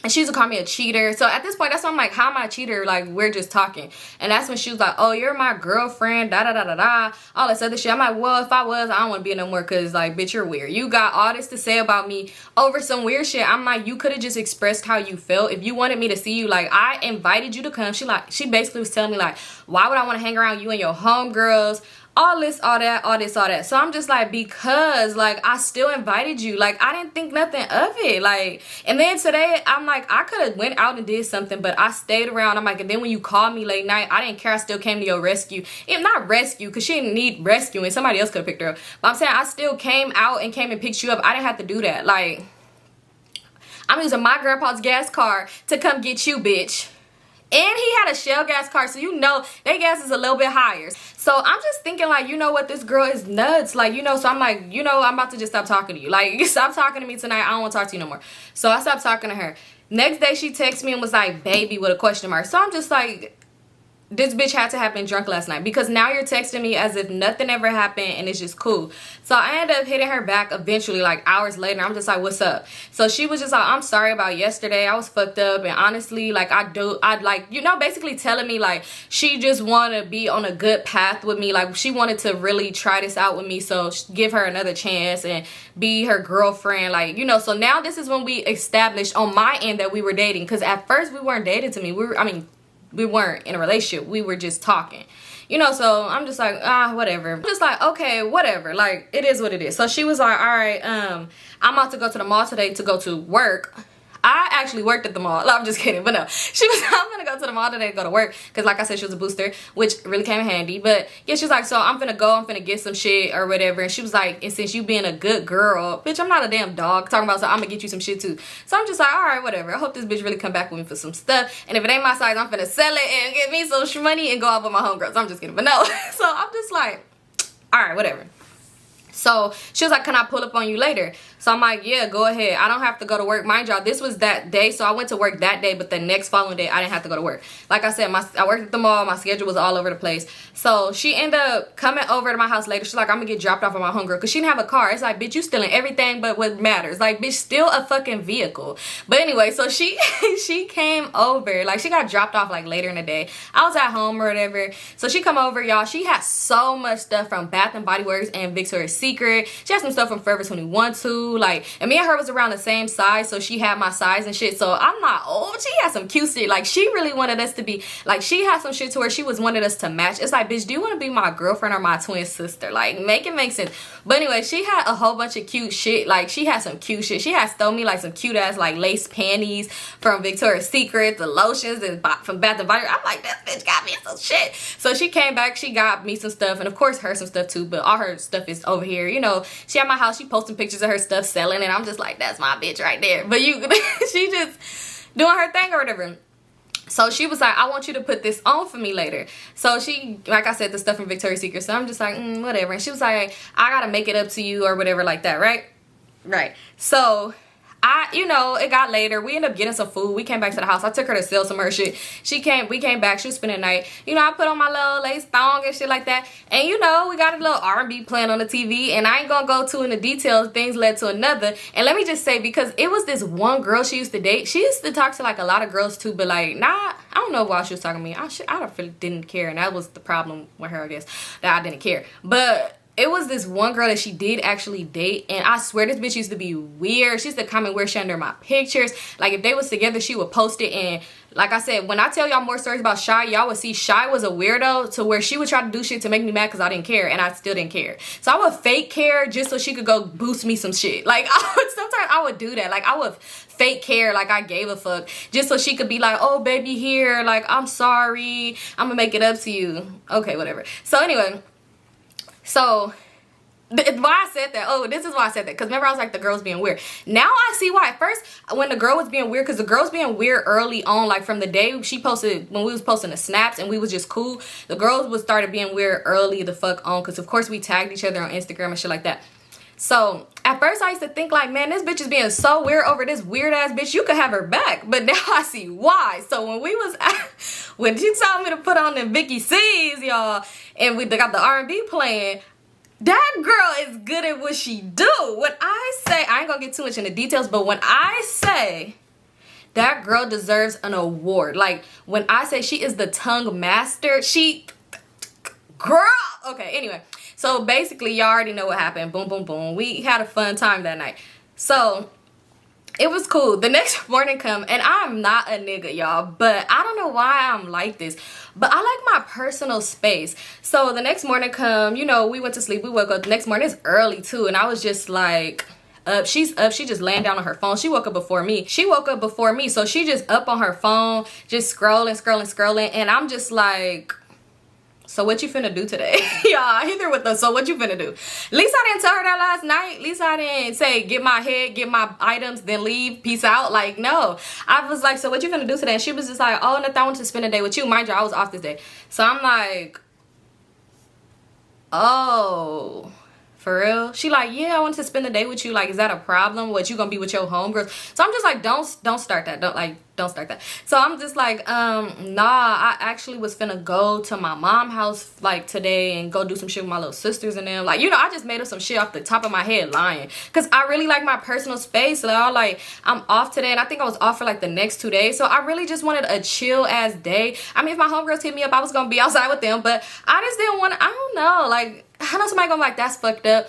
And she used to call me a cheater. So at this point, that's when I'm like, how am I a cheater? Like, we're just talking. And that's when she was like, oh, you're my girlfriend, da da da da da. All this other shit. I'm like, well, if I was, I don't want to be no more because, like, bitch, you're weird. You got all this to say about me over some weird shit. I'm like, you could have just expressed how you felt. If you wanted me to see you, like, I invited you to come. She basically was telling me, like, why would I want to hang around you and your homegirls? All this, all that, all this, all that. So I'm just like, because, like, I still invited you. Like, I didn't think nothing of it. Like, and then today, I'm like, I could have went out and did something, but I stayed around. I'm like, and then when you called me late night, I didn't care. I still came to your rescue. If not rescue, because she didn't need rescuing. Somebody else could have picked her up. But I'm saying I still came out and came and picked you up. I didn't have to do that. Like, I'm using my grandpa's gas card to come get you, bitch. And he had a Shell gas card, so you know their gas is a little bit higher. So I'm just thinking, like, you know what, this girl is nuts. Like, you know, so I'm like, you know, I'm about to just stop talking to you. Like, stop talking to me tonight. I don't want to talk to you no more. So I stopped talking to her. Next day, she texted me and was like, baby, with a question mark. So I'm just like, this bitch had to have been drunk last night because now you're texting me as if nothing ever happened and it's just cool. So I ended up hitting her back eventually, like hours later. I'm just like, what's up? So she was just like, I'm sorry about yesterday. I was fucked up, and honestly, like, I'd like, you know, basically telling me like she just wanted to be on a good path with me. Like, she wanted to really try this out with me, so give her another chance and be her girlfriend. Like, you know, so now this is when we established on my end that we were dating, because at first we weren't dating to me. We weren't in a relationship. We were just talking, you know. So I'm just like, whatever. I'm just like, okay, whatever. Like, it is what it is. So she was like, all right, I'm about to go to the mall today to go to work. I actually worked at the mall. No, I'm just kidding, but no. She was, I'm gonna go to the mall today to go to work, because like I said, she was a booster, which really came in handy. But yeah, she was like, so I'm finna get some shit or whatever. And she was like, and since you being a good girl, bitch, I'm not a damn dog, talking about, so I'm gonna get you some shit too. So I'm just like, all right, whatever. I hope this bitch really come back with me for some stuff. And if it ain't my size, I'm finna sell it and get me some money and go out with my homegirls. I'm just kidding, but no. So I'm just like, all right, whatever. So she was like, can I pull up on you later? So I'm like, yeah, go ahead. I don't have to go to work. Mind y'all, this was that day. So I went to work that day, but the next following day, I didn't have to go to work. Like I said, I worked at the mall. My schedule was all over the place. So she ended up coming over to my house later. She's like, I'm going to get dropped off with my homegirl, because she didn't have a car. It's like, bitch, you stealing everything but what matters. Like, bitch, steal a fucking vehicle. But anyway, so she came over. Like, she got dropped off like later in the day. I was at home or whatever. So she come over, y'all. She had so much stuff from Bath and Body Works and Victoria's Secret. She had some stuff from Forever 21 too. Like, and me and her was around the same size, so she had my size and shit. So I'm not old. She had some cute shit. Like, she really wanted us to be, like, she had some shit to where she wanted us to match. It's like, bitch, do you want to be my girlfriend or my twin sister? Like, make it make sense. But anyway, she had a whole bunch of cute shit. Like, she had some cute shit. She had stole me like some cute ass like lace panties from Victoria's Secret, the lotions and from Bath and Body Works. I'm like, this bitch got me some shit. So she came back, she got me some stuff, and of course her some stuff too, but all her stuff is over here. You know, she at my house, she posting pictures of her stuff selling, and I'm just like, that's my bitch right there. But she just doing her thing or whatever. So she was like, I want you to put this on for me later. So she, like I said, the stuff from Victoria's Secret. So I'm just like, whatever. And she was like, I gotta make it up to you or whatever like that, right? Right. So you know, it got later. We ended up getting some food. We came back to the house. I took her to sell some of her shit. We came back. She was spending the night. You know, I put on my little lace thong and shit like that. And you know, we got a little R&B playing on the TV. And I ain't gonna go too into details. Things led to another. And let me just say, because it was this one girl she used to date. She used to talk to like a lot of girls too, but like, nah, I don't know why she was talking to me. I really didn't care. And that was the problem with her, I guess, that I didn't care. But it was this one girl that she did actually date, and I swear this bitch used to be weird. She used to comment weird shit under my pictures. Like, if they was together, she would post it. And like I said, when I tell y'all more stories about Shy, y'all would see Shy was a weirdo to where she would try to do shit to make me mad because I didn't care, and I still didn't care. So I would fake care just so she could go boost me some shit. Like, sometimes I would do that. Like, I would fake care like I gave a fuck just so she could be like, oh, baby, here, like, I'm sorry, I'm gonna make it up to you. Okay, whatever. So anyway, so why I said that, this is why I said that, because remember I was like, the girl's being weird. Now I see why. At first, when the girl was being weird, because the girl's being weird early on, like from the day she posted, when we was posting the snaps and we was just cool, the girls would started being weird early the fuck on, because of course we tagged each other on Instagram and shit like that. So at first I used to think like, man, this bitch is being so weird over this weird ass bitch, you could have her back. But now I see why. So when she told me to put on them Vicky C's, y'all, and we got the R&B playing, that girl is good at what she do. When I say, I ain't gonna get too much into details, but when I say that girl deserves an award, like when I say she is the tongue master, girl. Okay, anyway. So basically, y'all already know what happened. Boom, boom, boom. We had a fun time that night. So it was cool. The next morning come, and I'm not a nigga, y'all, but I don't know why I'm like this, but I like my personal space. So the next morning come, you know, we went to sleep, we woke up. The next morning, it's early too, and I was just like, she's up, she just laying down on her phone. She woke up before me. So she just up on her phone, just scrolling, and I'm just like, so what you finna do today? Yeah, I hit her with the, so what you finna do? At least I didn't tell her that last night. At least I didn't say, get my head, get my items, then leave, peace out. Like, no. I was like, so what you finna do today? And she was just like, oh, nothing, I want to spend a day with you. Mind you, I was off this day. So I'm like, oh, for real? She like, yeah, I want to spend the day with you. Like, is that a problem? What, you gonna be with your homegirls? So I'm just like, don't start that. Don't start that. So I'm just like, nah, I actually was finna go to my mom's house like today and go do some shit with my little sisters and them. Like, you know, I just made up some shit off the top of my head lying. Cause I really like my personal space. Like, I'm off today, and I think I was off for like the next 2 days. So I really just wanted a chill ass day. I mean, if my homegirls hit me up, I was gonna be outside with them, but I just didn't want to, I don't know, like, I know somebody gonna be like, that's fucked up.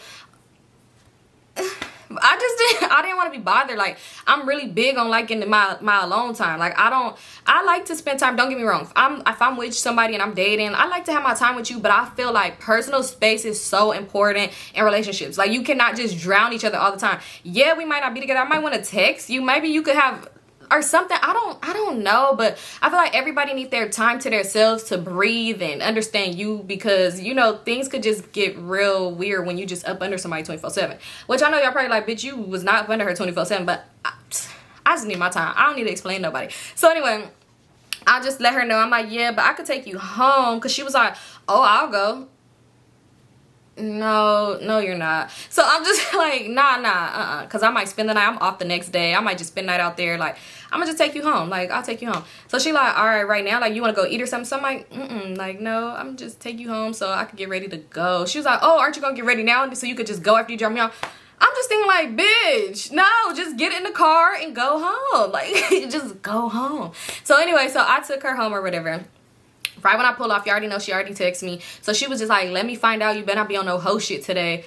I didn't want to be bothered. Like, I'm really big on liking my alone time. Like, I like to spend time. Don't get me wrong. If I'm with somebody and I'm dating, I like to have my time with you, but I feel like personal space is so important in relationships. Like, you cannot just drown each other all the time. Yeah, we might not be together. I might want to text you. Maybe you could have or something. I don't know, but I feel like everybody need their time to themselves to breathe and understand you, because you know things could just get real weird when you just up under somebody 24/7. Which I know y'all probably like, bitch, you was not up under her 24/7, but I just need my time. I don't need to explain to nobody. So anyway, I just let her know. I'm like, yeah, but I could take you home, because she was like, oh, I'll go. No, you're not. So I'm just like, nah, because I might spend the night. I'm off the next day. I might just spend the night out there. Like, I'm gonna just take you home. Like, I'll take you home. So she like, all right now, like, you want to go eat or something? So I'm like, like, no, I'm just take you home so I could get ready to go. She was like, oh, aren't you gonna get ready now so you could just go after you drop me off? I'm just thinking like, bitch, no, just get in the car and go home. Like, just go home. So anyway, so I took her home or whatever. Right when I pull off, you already know she already texted me. So she was just like, let me find out. You better not be on no hoe shit today.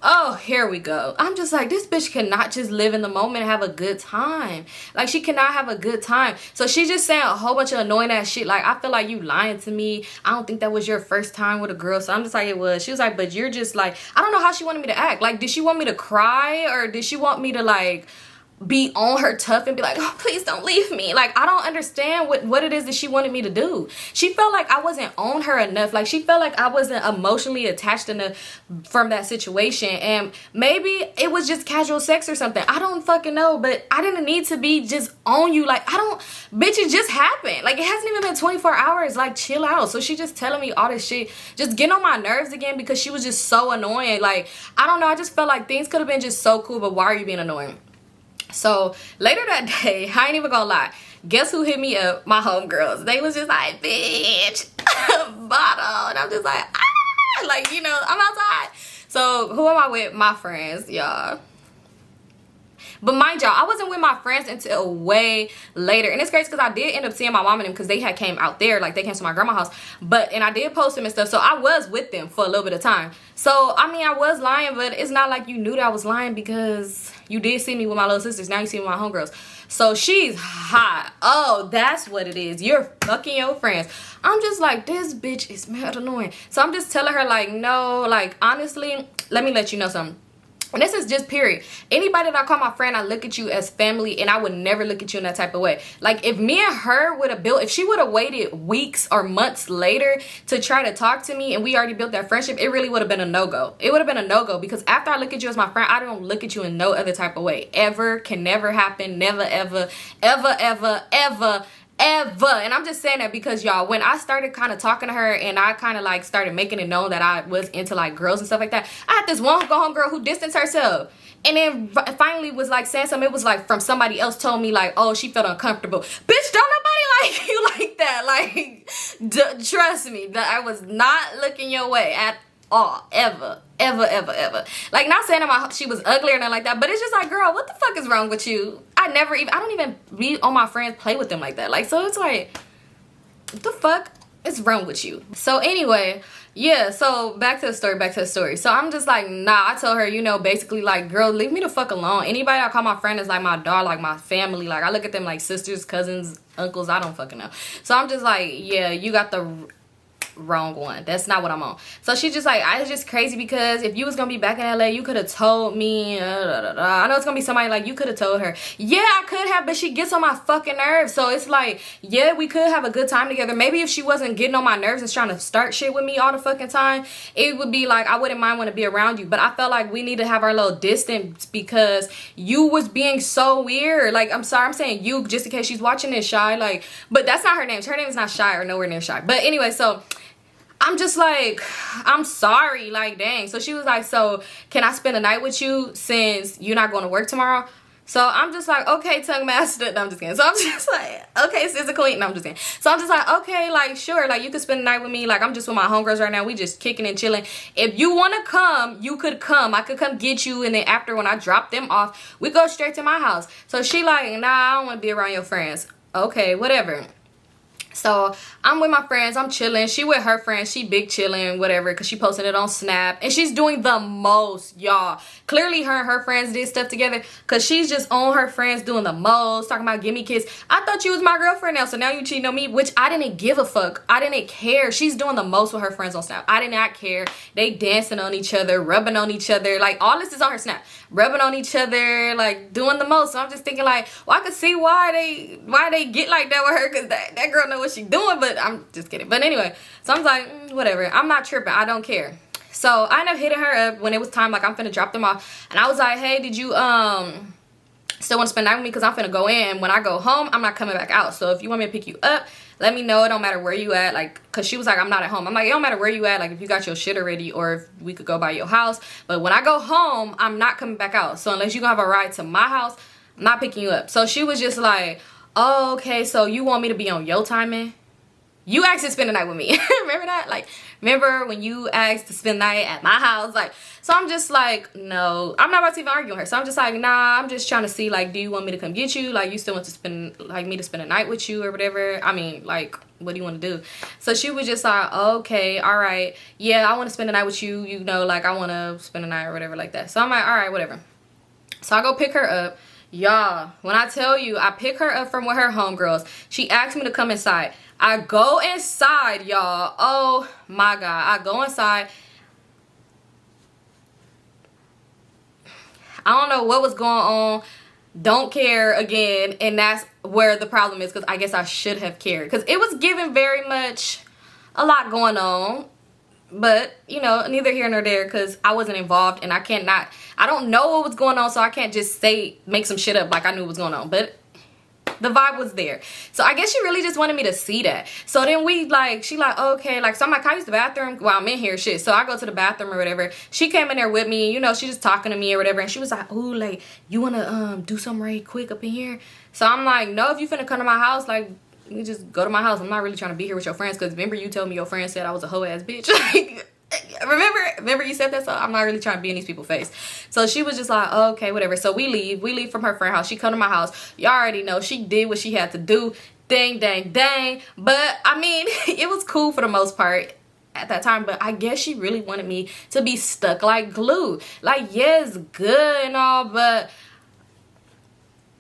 Oh, here we go. I'm just like, this bitch cannot just live in the moment and have a good time. Like, she cannot have a good time. So she just saying a whole bunch of annoying ass shit. Like, I feel like you lying to me. I don't think that was your first time with a girl. So I'm just like, it was. She was like, but you're just like, I don't know how she wanted me to act. Like, did she want me to cry, or did she want me to like be on her tough and be like, oh, please don't leave me? Like, I don't understand what it is that she wanted me to do. She felt like I wasn't on her enough. Like, she felt like I wasn't emotionally attached enough from that situation. And maybe it was just casual sex or something. I don't fucking know, but I didn't need to be just on you. Like, bitch, it just happened. Like, it hasn't even been 24 hours. Like, chill out. So she just telling me all this shit, just getting on my nerves again, because she was just so annoying. Like, I don't know. I just felt like things could have been just so cool, but why are you being annoying? So later that day, I ain't even gonna lie, guess who hit me up? My homegirls. They was just like, bitch, bottle. And I'm just like, ah, like, you know, I'm outside. So who am I with? My friends, y'all. But mind y'all, I wasn't with my friends until way later. And it's crazy because I did end up seeing my mom and them, because they had came out there. Like, they came to my grandma's house. And I did post them and stuff. So I was with them for a little bit of time. So, I mean, I was lying, but it's not like you knew that I was lying, because you did see me with my little sisters. Now you see me with my homegirls. So she's hot. Oh, that's what it is. You're fucking your friends. I'm just like, this bitch is mad annoying. So I'm just telling her, like, no, like, honestly, let me let you know something. And this is just period. Anybody that I call my friend, I look at you as family, and I would never look at you in that type of way. Like, if me and her would have built, if she would have waited weeks or months later to try to talk to me and we already built that friendship, it really would have been a no-go. It would have been a no-go, because after I look at you as my friend, I don't look at you in no other type of way. Ever, can never happen, never, ever, and I'm just saying that because, y'all, when I started kind of talking to her and I kind of like started making it known that I was into like girls and stuff like that, I had this one go home girl who distanced herself, and then finally was like saying something. It was like from somebody else told me like, oh, she felt uncomfortable. Bitch, don't nobody like you like that. Like, trust me, that I was not looking your way at all, ever. Like, not saying that she was ugly or nothing like that, but it's just like, girl, what the fuck is wrong with you? I don't even be on my friends, play with them like that. Like, so it's like, what the fuck is wrong with you? So anyway, yeah, so back to the story. So I'm just like, nah, I told her, you know, basically like, girl, leave me the fuck alone. Anybody I call my friend is like my dog, like my family. Like, I look at them like sisters, cousins, uncles, I don't fucking know. So I'm just like, yeah, you got the wrong one. That's not what I'm on. So she's just like, I was just crazy, because if you was gonna be back in LA, you could have told me. I know it's gonna be somebody like, you could have told her. Yeah, I could have, but she gets on my fucking nerves. So it's like, yeah, we could have a good time together. Maybe if she wasn't getting on my nerves and trying to start shit with me all the fucking time, it would be like, I wouldn't mind want to be around you. But I felt like we need to have our little distance, because you was being so weird. Like, I'm sorry, I'm saying you just in case she's watching this, Shy. Like, but that's not her name. Her name is not Shy, or nowhere near Shy. But anyway, so I'm just like, I'm sorry, like, dang. So she was like, so can I spend the night with you since you're not going to work tomorrow? So I'm just like, okay, tongue master. No, I'm just kidding. So I'm just like, okay, sister queen. No, I'm just kidding. So I'm just like, okay, like, sure, like, you could spend the night with me. Like, I'm just with my homegirls right now. We just kicking and chilling. If you want to come, you could come. I could come get you. And then after, when I drop them off, we go straight to my house. So she like, nah, I don't want to be around your friends. Okay, whatever. So I'm with my friends, I'm chilling. She with her friends, she big chilling, whatever, because she posting it on Snap. And she's doing the most, y'all. Clearly her and her friends did stuff together, because she's just on her friends doing the most, talking about give me kiss. I thought you was my girlfriend now, so now you cheating on me, which I didn't give a fuck. I didn't care. She's doing the most with her friends on Snap. I did not care. They dancing on each other, rubbing on each other. Like, all this is on her Snap. Rubbing on each other, like, doing the most. So I'm just thinking, like, well, I could see why they get like that with her, because that girl know what she doing, but I'm just kidding. But anyway, so I'm like, whatever. I'm not tripping. I don't care. So I ended up hitting her up when it was time, like, I'm finna drop them off. And I was like, hey, did you still want to spend the night with me? Because I'm finna go in. When I go home, I'm not coming back out. So if you want me to pick you up, let me know. It don't matter where you at. Like, because she was like, I'm not at home. I'm like, it don't matter where you at. Like, if you got your shit already, or if we could go by your house. But when I go home, I'm not coming back out. So unless you gonna have a ride to my house, I'm not picking you up. So she was just like, oh, okay, so you want me to be on your timing? You asked to spend the night with me. Remember that? Like, remember when you asked to spend the night at my house? Like, so I'm just like, no, I'm not about to even argue with her. So I'm just like, nah, I'm just trying to see, like, do you want me to come get you? Like, you still want to spend, like, me to spend a night with you or whatever? I mean, like, what do you want to do? So she was just like, okay, all right. Yeah, I want to spend the night with you. You know, like, I want to spend the night or whatever like that. So I'm like, all right, whatever. So I go pick her up. Y'all, when I tell you, I pick her up from with her homegirls. She asked me to come inside. I go inside, y'all. Oh my God. I go inside. I don't know what was going on. Don't care again. And that's where the problem is, because I guess I should have cared. Because it was given very much a lot going on. But, you know, neither here nor there, because I wasn't involved and I don't know what was going on, so I can't just make some shit up like I knew what was going on. But the vibe was there. So I guess she really just wanted me to see that. So then she like, okay, like, so I'm like, can I use the bathroom while I'm in here? Shit. So I go to the bathroom or whatever. She came in there with me, you know, she just talking to me or whatever. And she was like, ooh, like, you want to do something right quick up in here? So I'm like, no, if you finna come to my house, like, you just go to my house. I'm not really trying to be here with your friends, because remember you told me your friend said I was a hoe ass bitch. Like, remember you said that? So I'm not really trying to be in these people's face. So she was just like, oh, okay, whatever. So we leave from her friend house. She come to my house. Y'all already know she did what she had to do. Dang, dang, dang. But I mean, it was cool for the most part at that time, but I guess she really wanted me to be stuck like glue. Like, yes, good and all, but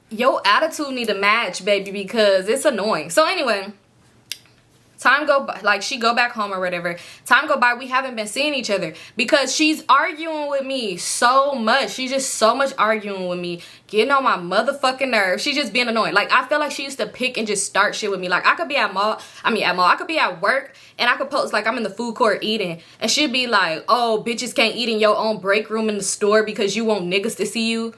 your attitude need to match, baby, because it's annoying. So anyway, time go by, like, she go back home or whatever. Time go by, we haven't been seeing each other because she's arguing with me so much. She's just so much arguing with me, getting on my motherfucking nerves. She's just being annoying. Like, I feel like she used to pick and just start shit with me. Like, I could be I could be at work and I could post, like, I'm in the food court eating, and she'd be like, oh, bitches can't eat in your own break room in the store because you want niggas to see you.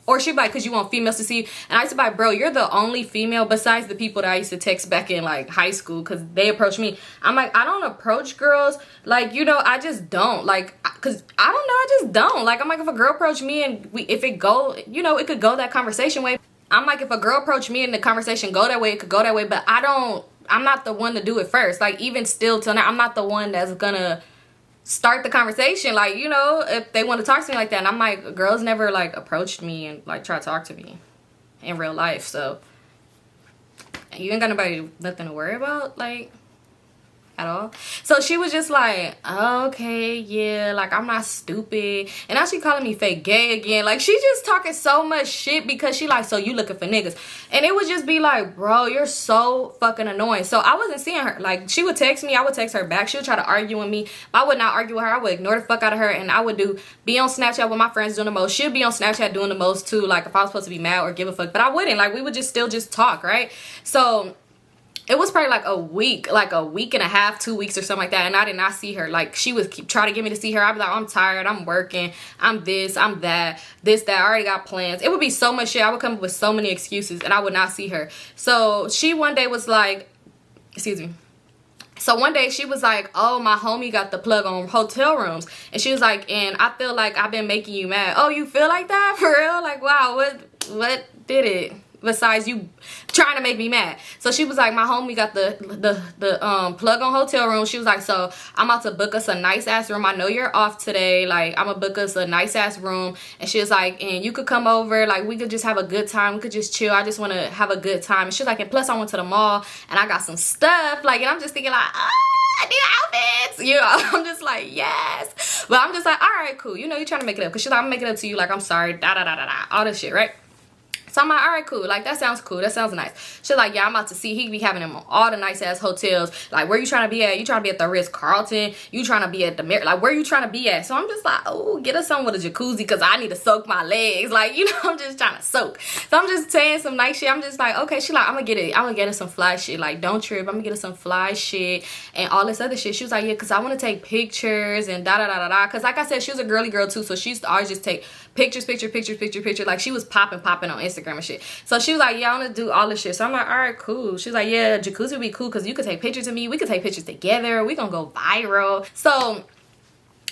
Or she'd be like, because you want females to see you. And I used to be like, bro, you're the only female besides the people that I used to text back in, like, high school, because they approached me. I'm like, I don't approach girls. Like, you know, I just don't. Like, because I don't know, I just don't. Like, I'm like, if a girl approached me and if it go, you know, it could go that conversation way. I'm like, if a girl approached me and the conversation go that way, it could go that way. But I'm not the one to do it first. Like, even still till now, I'm not the one that's gonna start the conversation, like, you know, if they want to talk to me like that. And I'm like, girls never, like, approached me and, like, try to talk to me in real life, so you ain't got nothing to worry about, like, at all. So she was just like, okay, yeah, like, I'm not stupid. And now she calling me fake gay again. Like, she just talking so much shit because she like, so you looking for niggas. And it would just be like, bro, you're so fucking annoying. So I wasn't seeing her. Like, she would text me, I would text her back. She would try to argue with me. If I would not argue with her, I would ignore the fuck out of her, and I would be on Snapchat with my friends doing the most. She'd be on Snapchat doing the most too, like, if I was supposed to be mad or give a fuck. But I wouldn't. Like, we would just still just talk, right? So it was probably like a week and a half, 2 weeks or something like that, and I did not see her. Like, she would keep trying to get me to see her. I'd be like, I'm tired, I'm working, I'm this, I'm that, I already got plans. It would be so much shit. I would come up with so many excuses, and I would not see her. So she one day was like, excuse me. So one day she was like, oh, my homie got the plug on hotel rooms. And she was like, and I feel like I've been making you mad. Oh, you feel like that? For real? Like, wow, what did it? besides you trying to make me mad. So she was like, my homie got the plug on hotel room. She was like, so I'm about to book us a nice ass room. I know you're off today. Like, I'm gonna book us a nice ass room. And she was like, and you could come over. Like, we could just have a good time. We could just chill. I just want to have a good time. And she was like, and plus I went to the mall and I got some stuff. Like, and I'm just thinking like, I need outfits. You know, I'm just like, yes. But I'm just like, all right, cool. You know, you're trying to make it up. Because she's like, I'm making it up to you. Like, I'm sorry. All this shit, right? So I'm like, all right, cool. Like, that sounds cool. That sounds nice. She's like, yeah, I'm about to see. He be having them on all the nice-ass hotels. Like, where you trying to be at? You trying to be at the Ritz-Carlton? You trying to be at the like, where you trying to be at? So I'm just like, oh, get us some with a jacuzzi because I need to soak my legs. Like, you know, I'm just trying to soak. So I'm just saying some nice shit. I'm just like, okay. She's like, I'm going to get it. I'm going to get her some fly shit. Like, don't trip. I'm going to get her some fly shit and all this other shit. She was like, yeah, because I want to take pictures and da-da-da-da-da. Because, like I said, she was a girly girl, too. So she used to always just take pictures. Like, she was popping on Instagram and shit. So she was like, yeah, I want to do all this shit. So I'm like, all right, cool. She was like, yeah, jacuzzi would be cool because you could take pictures of me. We could take pictures together. We gonna go viral. So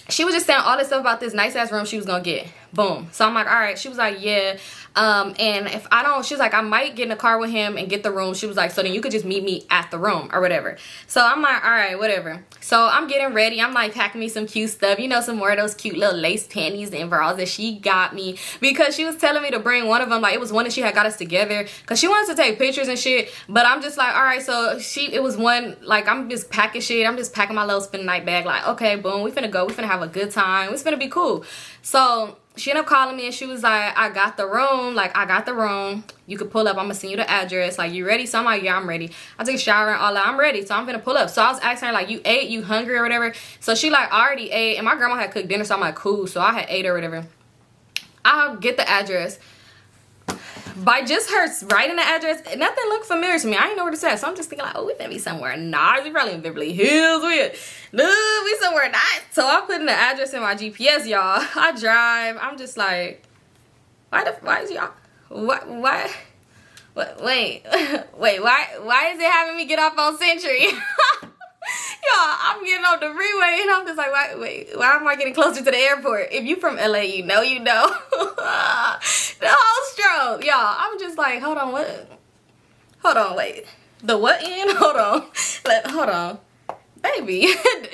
she was just saying all this stuff about this nice ass room she was gonna get. Boom. So I'm like, all right. She was like, yeah. And if I don't, she was like, I might get in a car with him and get the room. She was like, so then you could just meet me at the room or whatever. So I'm like, all right, whatever. So I'm getting ready. I'm like packing me some cute stuff. You know, some more of those cute little lace panties and bras that she got me because she was telling me to bring one of them. Like, it was one that she had got us together because she wanted to take pictures and shit. But I'm just like, all right. So it was one, like, I'm just packing shit. I'm just packing my little spin night bag. Like, okay, boom, we finna go. We finna have a good time. It's finna be cool. So she ended up calling me and she was like, I got the room. Like, I got the room. You could pull up. I'm going to send you the address. Like, you ready? So I'm like, yeah, I'm ready. I took a shower and all that. I'm ready. So I'm going to pull up. So I was asking her, like, you ate? You hungry or whatever? So she, like, already ate. And my grandma had cooked dinner. So I'm like, cool. So I had ate or whatever. I'll get the address. By just her writing the address, nothing looked familiar to me. I didn't know where to at. So I'm just thinking like, oh, we finna be somewhere nice. We probably in Beverly Hills. We somewhere nice. So I put in the address in my GPS, y'all. I drive. I'm just like, why is y'all, why, wait, why is it having me get off on Century? Y'all, I'm getting off the freeway and I'm just like, why am I getting closer to the airport? If you from LA, you know. The whole stroke. Y'all, I'm just like, hold on, what? Hold on, wait. The what in? Hold on. Baby,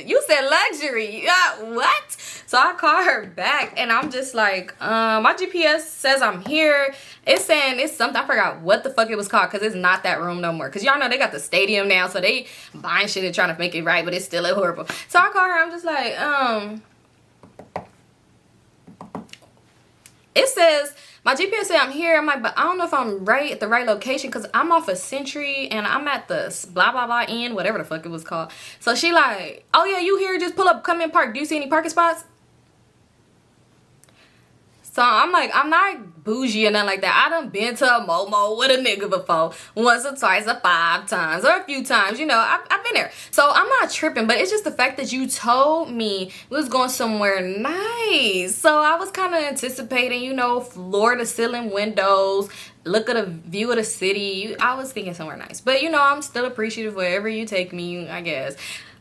you said luxury. What? So I call her back and I'm just like, my GPS says I'm here. It's saying it's something, I forgot what the fuck it was called because it's not that room no more. Because y'all know they got the stadium now, so they buying shit and trying to make it right, but it's still horrible. So I call her, I'm just like, it says, my GPS said I'm here. I'm like, but I don't know if I'm right at the right location because I'm off of Century and I'm at the blah, blah, blah inn, whatever the fuck it was called. So she like, oh yeah, you here, just pull up, come in, park. Do you see any parking spots? So I'm like, I'm not bougie or nothing like that. I done been to a Momo with a nigga before. Once or twice or 5 times or a few times. You know, I've been there. So I'm not tripping. But it's just the fact that you told me we was going somewhere nice. So I was kind of anticipating, you know, floor-to-ceiling windows. Look at a view of the city. I was thinking somewhere nice. But, you know, I'm still appreciative wherever you take me, I guess.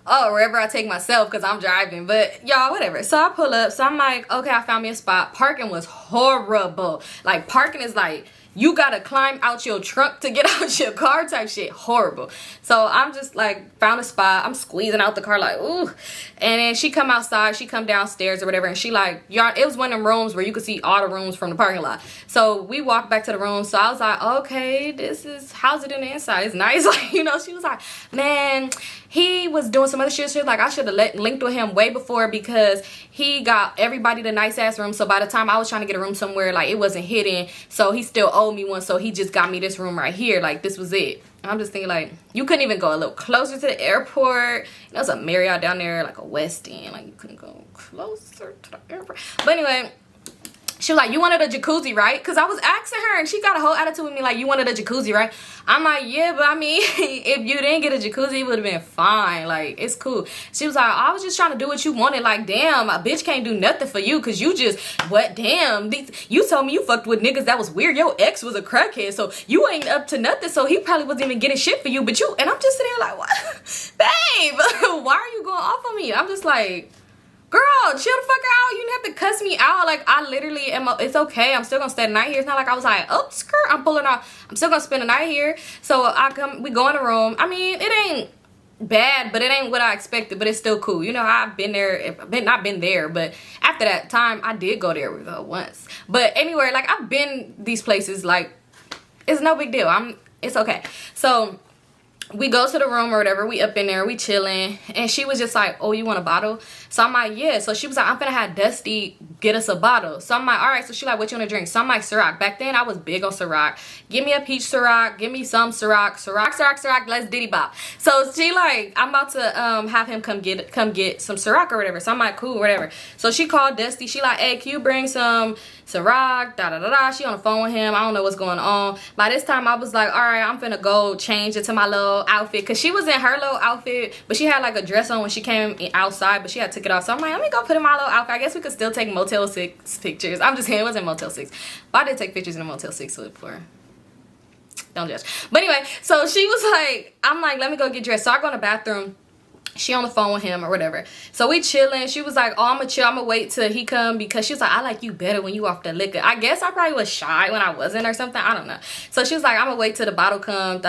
Oh, wherever I take myself because I'm driving. But y'all, whatever. So I pull up. So I'm like, okay, I found me a spot. Parking was horrible. Like, parking is like, you gotta climb out your trunk to get out your car type shit. Horrible. So I'm just like, found a spot. I'm squeezing out the car like, ooh. And then she come outside. She come downstairs or whatever. And she like, y'all, it was one of them rooms where you could see all the rooms from the parking lot. So we walked back to the room. So I was like, okay, how's it in the inside? It's nice. Like, you know, she was like, man, he was doing some other shit. She was like, I should have linked with him way before because he got everybody the nice ass room. So by the time I was trying to get a room somewhere, like, it wasn't hidden. So he still owed me one. So he just got me this room right here. Like, this was it. And I'm just thinking, like, you couldn't even go a little closer to the airport. You know, it's a Marriott down there, like a West End. Like, you couldn't go closer to the airport. But anyway, she was like, you wanted a jacuzzi, right? Because I was asking her, and she got a whole attitude with me, like, you wanted a jacuzzi, right? I'm like, yeah, but I mean, if you didn't get a jacuzzi, it would have been fine. Like, it's cool. She was like, I was just trying to do what you wanted. Like, damn, a bitch can't do nothing for you because you just, what, damn. You told me you fucked with niggas that was weird. Your ex was a crackhead, so you ain't up to nothing. So he probably wasn't even getting shit for you. But you, and I'm just sitting here like, what? Babe, why are you going off on me? I'm just like, Girl, chill the fuck out. You didn't have to cuss me out. Like, I literally am, it's okay. I'm still gonna stay the night here. It's not like I was like, oh, skirt, I'm pulling off. I'm still gonna spend the night here. So we go in the room. I mean, it ain't bad, but it ain't what I expected, but it's still cool. You know, I've been there, not been there, but after that time, I did go there with her once. But anyway, like, I've been these places, like, it's no big deal. It's okay. So we go to the room or whatever, we up in there, we chilling, and she was just like, oh, you want a bottle? So I'm like, yeah. So she was like, I'm gonna have Dusty get us a bottle. So I'm like, all right. So she like, what you want to drink? So I'm like, Ciroc. Back then I was big on Ciroc. Give me a peach Ciroc, give me some Ciroc, let's diddy bop. So she like, I'm about to have him come get some Ciroc or whatever. So I'm like, cool, whatever. So she called Dusty. She like, hey, can you bring some Ciroc, She on the phone with him. I don't know what's going on. By this time I was like, all right, I'm finna go change into my little outfit, because she was in her little outfit, but she had like a dress on when she came outside, but she had took it off. So I'm like, let me go put in my little outfit. I guess we could still take Motel 6 pictures. I'm just kidding, it wasn't Motel 6, but I did take pictures in a Motel 6 before. Don't judge. But anyway, so she was like, I'm like, let me go get dressed. So I go in the bathroom. She on the phone with him or whatever. So we chilling. She was like, oh, I'm gonna chill. I'm gonna wait till he come, because she was like, I like you better when you off the liquor. I guess I probably was shy when I wasn't or something. I don't know. So she was like, I'm gonna wait till the bottle come,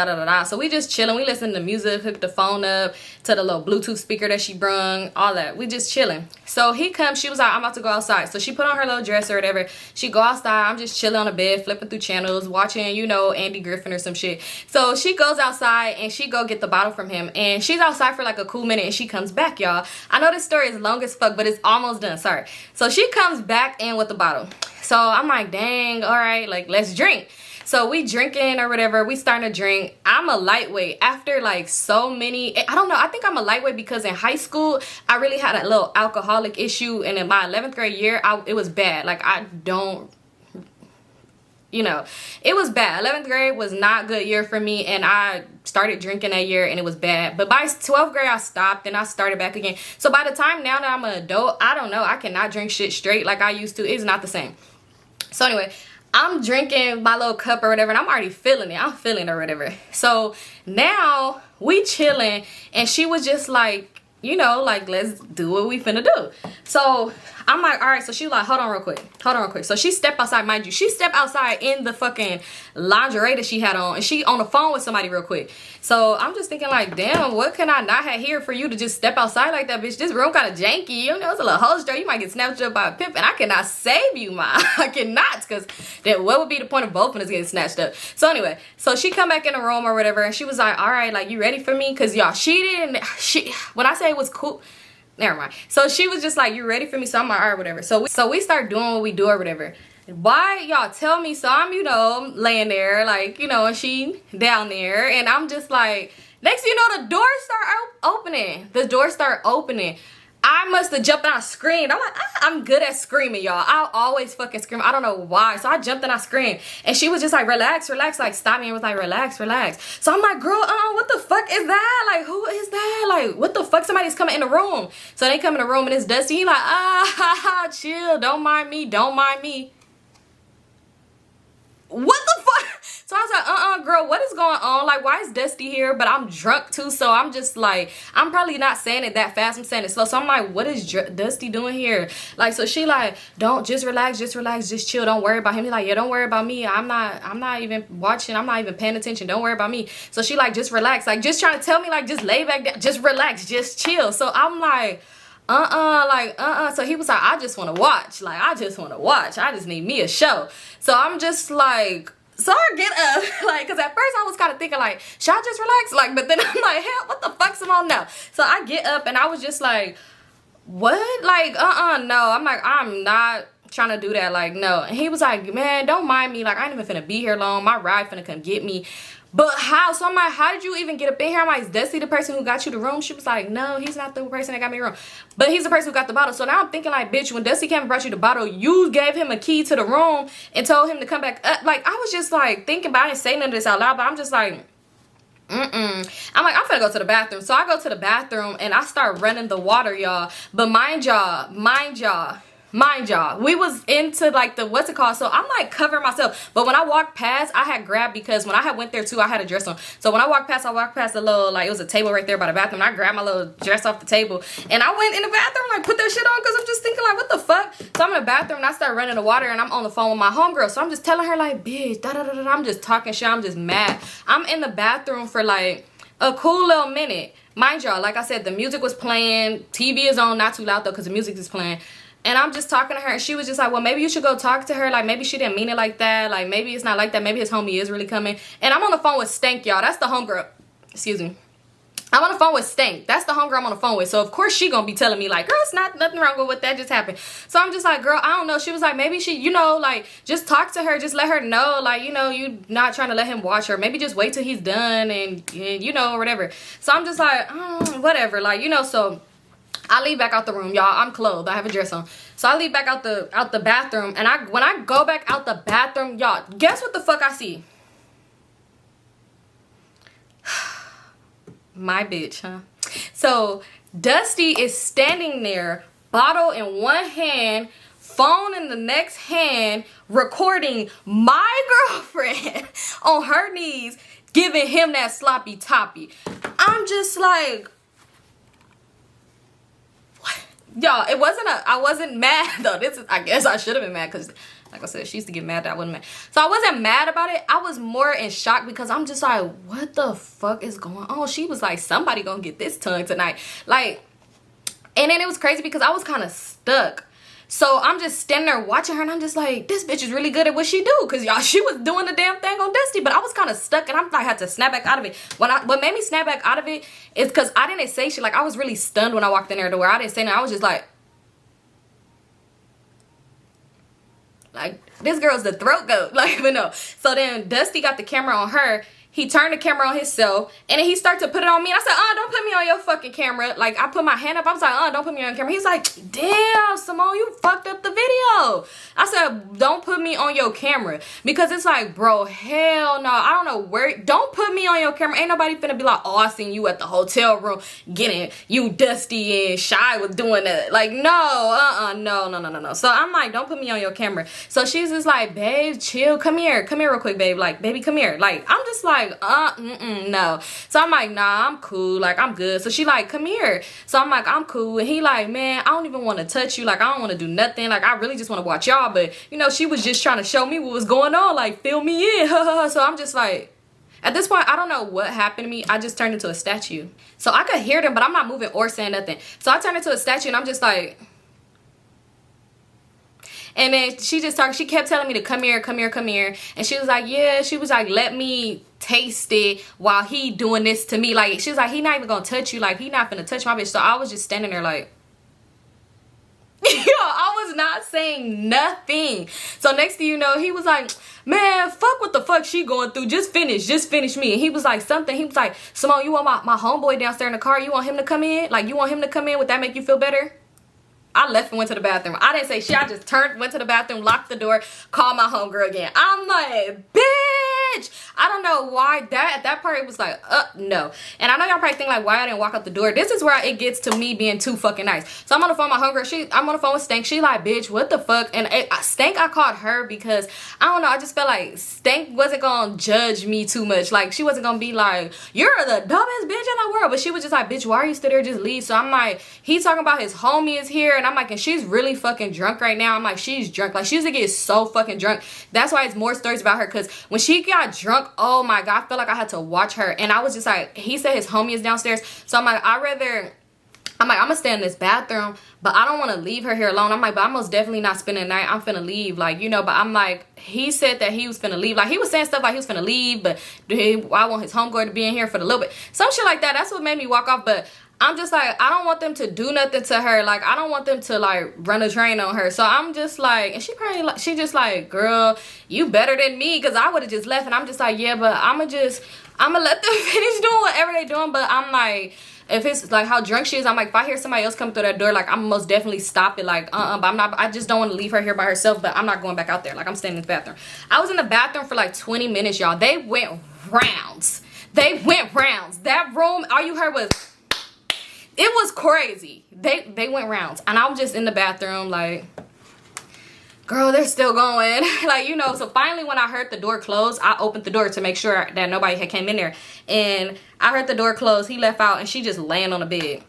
So we just chilling. We listen to music, hooked the phone up to the little Bluetooth speaker that she brung, all that. We just chilling. So he comes. She was like, I'm about to go outside. So she put on her little dress or whatever. She go outside. I'm just chilling on the bed, flipping through channels, watching, you know, Andy Griffin or some shit. So she goes outside and she go get the bottle from him. And she's outside for like a cool minute and she comes back, y'all. I know this story is long as fuck, but it's almost done. Sorry. So she comes back in with the bottle. So I'm like, dang, all right, like, let's drink. So we drinking or whatever. We starting to drink. I'm a lightweight. After like so many, I don't know. I think I'm a lightweight because in high school, I really had a little alcoholic issue. And in my 11th grade year, it was bad. Like, I don't, you know, it was bad. 11th grade was not a good year for me, and I started drinking that year and it was bad. But by 12th grade I stopped and I started back again. So by the time now that I'm an adult, I don't know, I cannot drink shit straight like I used to. It's not the same. So anyway, I'm drinking my little cup or whatever, and I'm already feeling it. I'm feeling it or whatever. So now we chilling, and she was just like, you know, like, let's do what we finna do. So I'm like, all right. So she like, hold on real quick. So she stepped outside, mind you. She stepped outside in the fucking lingerie that she had on, and she on the phone with somebody real quick. So I'm just thinking like, damn, what can I not have here for you to just step outside like that, bitch? This room kind of janky. You know, it's a little holster. You might get snatched up by a pimp, and I cannot save you, ma. I cannot, because then what would be the point of both of us getting snatched up? So anyway, so she come back in the room or whatever, and she was like, all right, like, you ready for me? Because y'all, when I say it was cool, never mind. So she was just like, you ready for me? So I'm like, all right, whatever. So we start doing what we do or whatever. Why, y'all tell me? So I'm, you know, laying there, like, you know, and she down there, and I'm just like, next thing you know, the doors start opening. I must have jumped and I screamed. I'm like, I'm good at screaming, y'all. I always fucking scream. I don't know why. So I jumped and I screamed. And she was just like, relax. Like, stop me, and was like, relax. So I'm like, girl, what the fuck is that? Like, who is that? Like, what the fuck? Somebody's coming in the room. So they come in the room and it's Dusty. He like, chill. Don't mind me. What the fuck? So I was like, girl, what is going on? Like, why is Dusty here? But I'm drunk too, so I'm just like, I'm probably not saying it that fast. I'm saying it slow. So I'm like, what is Dusty doing here? Like, so she like, just relax, just chill. Don't worry about him. He's like, yeah, don't worry about me. I'm not even watching. I'm not even paying attention. Don't worry about me. So she like, just relax. Like, just trying to tell me, like, just lay back down, just relax, just chill. So I'm like, So he was like, I just want to watch. I just need me a show. So I'm just like, so I get up, like, because at first I was kind of thinking, like, should I just relax? Like, but then I'm like, hell, what the fuck, Symone? No. So I get up and I was just like, what? Like, no. I'm like, I'm not trying to do that. Like, no. And he was like, man, don't mind me. Like, I ain't even finna be here long. My ride finna come get me. But how? So I'm like, how did you even get up in here? I'm like, is Dusty the person who got you the room? She was like, no, he's not the person that got me the room. But he's the person who got the bottle. So now I'm thinking like, bitch, when Dusty came and brought you the bottle, you gave him a key to the room and told him to come back up. Like, I was just like thinking about it, I didn't say none of this out loud, but I'm just like, I'm like, I'm finna go to the bathroom. So I go to the bathroom and I start running the water, y'all. But mind y'all, mind y'all, we was into like the what's it called, so I'm like covering myself. But when I walked past, I had grabbed, because when I had went there too, I had a dress on. So when I walked past a little, like, it was a table right there by the bathroom, and I grabbed my little dress off the table and I went in the bathroom, like put that shit on, because I'm just thinking like, what the fuck. So I'm in the bathroom and I start running the water, and I'm on the phone with my homegirl. So I'm just telling her like, bitch, da da da da. I'm just talking shit, I'm just mad. I'm in the bathroom for like a cool little minute. Mind y'all, like I said, the music was playing, TV is on, not too loud though, because the music is playing. And I'm just talking to her, and she was just like, well, maybe you should go talk to her. Like, maybe she didn't mean it like that. Like, maybe it's not like that. Maybe his homie is really coming. And I'm on the phone with Stank, y'all. That's the homegirl. Excuse me. I'm on the phone with Stank. That's the homegirl I'm on the phone with. So, of course, she gonna be telling me, like, girl, it's nothing wrong with what that just happened. So, I'm just like, girl, I don't know. She was like, maybe she, you know, like, just talk to her. Just let her know, like, you know, you not trying to let him watch her. Maybe just wait till he's done and you know, or whatever. So, I'm just like, whatever. Like, you know, so I leave back out the room, y'all. I'm clothed. I have a dress on. So I leave back out the bathroom, and when I go back out the bathroom, y'all, guess what the fuck I see? My bitch, huh? So Dusty is standing there, bottle in one hand, phone in the next hand, recording my girlfriend on her knees, giving him that sloppy toppy. I'm just like, y'all, I wasn't mad though. I guess I should have been mad, because like I said, she used to get mad that I wasn't mad. So I wasn't mad about it. I was more in shock, because I'm just like, what the fuck is going on? She was like, somebody gonna get this tongue tonight. Like, and then it was crazy because I was kind of stuck. So I'm just standing there watching her, and I'm just like, this bitch is really good at what she do. Because y'all, she was doing the damn thing on Dusty, but I was kind of stuck, and I had to snap back out of it. What made me snap back out of it is because I didn't say shit. Like, I was really stunned when I walked in there to where I didn't say nothing. I was just like, this girl's the throat goat. Like, but no. So then Dusty got the camera on her. He turned the camera on himself, and then he started to put it on me. And I said, don't put me on your fucking camera. Like, I put my hand up. I was like, don't put me on camera. He's like, damn, Symone, you fucked up the video. I said, don't put me on your camera. Because it's like, bro, hell no. I don't know where. Don't put me on your camera. Ain't nobody finna be like, oh, I seen you at the hotel room getting you Dusty and Shy was doing that. Like, no, no. So I'm like, don't put me on your camera. So she's just like, babe, chill. Come here real quick, babe. Like, baby, come here. Like, I'm just like, no. So I'm like, nah, I'm cool. Like, I'm good. So she like, come here. So I'm like, I'm cool. And he like, man, I don't even want to touch you. Like, I don't want to do nothing. Like, I really just want to watch y'all. But, you know, she was just trying to show me what was going on. Like, fill me in. So I'm just like, at this point, I don't know what happened to me. I just turned into a statue. So I could hear them, but I'm not moving or saying nothing. So I turned into a statue, and I'm just like, and then she kept telling me to come here. And she was like, yeah, she was like, let me taste it while he doing this to me. Like, she was like, he not even gonna touch you. Like, he not gonna touch my bitch. So I was just standing there like, yo, I was not saying nothing. So next thing you know, he was like, man, fuck what the fuck she going through. Just finish me. And he was like, Symone, you want my homeboy downstairs in the car? You want him to come in? Like, you want him to come in? Would that make you feel better? I left and went to the bathroom. I didn't say shit. I just went to the bathroom, locked the door, called my homegirl again. I'm like, bitch. I don't know why at that part it was like, no. And I know y'all probably think like, why I didn't walk out the door. This is where it gets to me being too fucking nice. So I'm on the phone with my homegirl. I'm on the phone with Stank. She like, bitch, what the fuck? And Stank, I called her because, I don't know, I just felt like Stank wasn't gonna judge me too much. Like, she wasn't gonna be like, you're the dumbest bitch in the world. But she was just like, bitch, why are you still there? Just leave. So I'm like, he's talking about his homie is here. And I'm like, and she's really fucking drunk right now. I'm like, she's drunk. Like, she used to get so fucking drunk. That's why it's more stories about her. Because when she got drunk, oh my God, I felt like I had to watch her. And I was just like, he said his homie is downstairs. So I'm like, I'm gonna stay in this bathroom, but I don't want to leave her here alone. I'm like, but I'm most definitely not spending the night. I'm finna leave. Like, you know, but I'm like, he said that he was finna leave. Like, he was saying stuff like he was finna leave, but I want his homegirl to be in here for the little bit. Some shit like that. That's what made me walk off. But I'm just like, I don't want them to do nothing to her. Like, I don't want them to like run a train on her. So I'm just like, and she just like, girl, you better than me, because I would have just left. And I'm just like, yeah, but I'm gonna let them finish doing whatever they doing. But I'm like, if it's like how drunk she is, I'm like, if I hear somebody else come through that door, like, I'm most definitely stop it. Like, but I just don't want to leave her here by herself. But I'm not going back out there. Like, I'm staying in the bathroom. I was in the bathroom for like 20 minutes, y'all. They went rounds. That room, all you heard was, it was crazy. They went rounds. And I was just in the bathroom like, girl, they're still going. Like, you know, so finally when I heard the door close, I opened the door to make sure that nobody had came in there. And I heard the door close, he left out, and she just laying on the bed.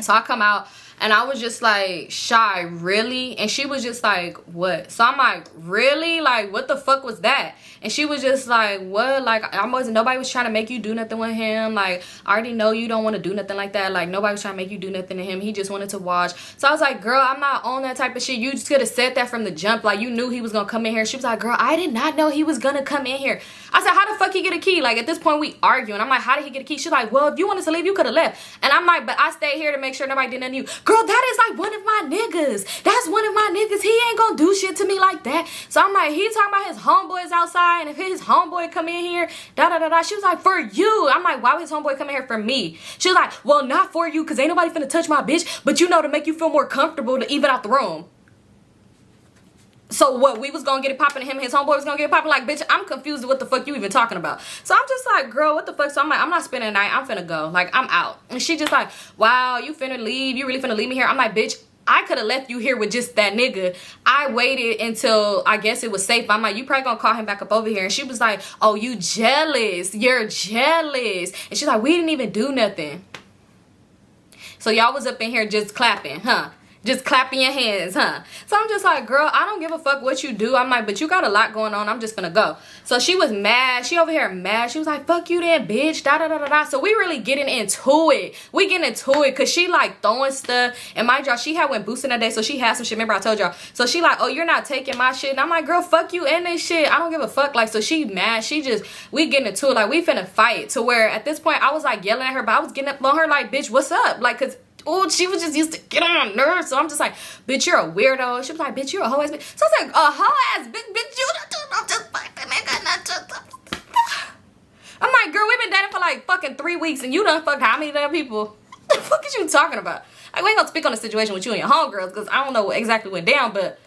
So I come out, and I was just like, Shy, really? And she was just like, what? So I'm like, really? Like, what the fuck was that? And she was just like, what? Like, nobody was trying to make you do nothing with him. Like, I already know you don't want to do nothing like that. Like, nobody was trying to make you do nothing to him. He just wanted to watch. So I was like, girl, I'm not on that type of shit. You just could have said that from the jump. Like, you knew he was going to come in here. She was like, girl, I did not know he was going to come in here. I said, how the fuck he get a key? Like, at this point, we arguing. I'm like, how did he get a key? She's like, well, if you wanted to leave, you could have left. And I'm like, but I stayed here to make sure nobody did nothing to you. Girl, that is like one of my niggas. That's one of my niggas. He ain't gonna do shit to me like that. So I'm like, he talking about his homeboys outside, and if his homeboy come in here, da-da-da-da. She was like, for you. I'm like, why would his homeboy come in here for me? She was like, well, not for you, because ain't nobody finna touch my bitch, but you know, to make you feel more comfortable to even out the room. So what, we was gonna get it popping to him and his homeboy was gonna get it popping? Like, bitch, I'm confused with what the fuck you even talking about. So I'm just like, girl, what the fuck? So I'm like, I'm not spending the night, I'm finna go. Like, I'm out. And she just like, wow, you finna leave? You really finna leave me here? I'm like, bitch, I could have left you here with just that nigga. I waited until I guess it was safe. I'm like, you probably gonna call him back up over here. And she was like, oh, you jealous. You're jealous. And she's like, we didn't even do nothing. So y'all was up in here just clapping, huh? Just clapping your hands, huh? So I'm just like, girl, I don't give a fuck what you do. I'm like, but you got a lot going on. I'm just gonna go. So she was mad. She over here mad. She was like, fuck you then, bitch. Da da da da da. So we really getting into it. We getting into it because she like throwing stuff. And mind y'all, she had went boosting that day. So she had some shit. Remember I told y'all. So she like, oh, you're not taking my shit. And I'm like, girl, fuck you and this shit. I don't give a fuck. Like, so she mad. She just, we getting into it. Like, we finna fight. To where at this point, I was like yelling at her. But I was getting up on her like, bitch, what's up? Like, cause oh, she was just used to get on my nerves. So I'm just like, bitch, you're a weirdo. She was like, bitch, you're a hoe ass bitch. So I was like, a hoe ass bitch, you don't just fucking nigga, not just. I'm like, girl, we've been dating for like fucking 3 weeks and you done fucked how many damn people? What the fuck is you talking about? Like, we ain't gonna speak on the situation with you and your homegirls because I don't know exactly what went down, but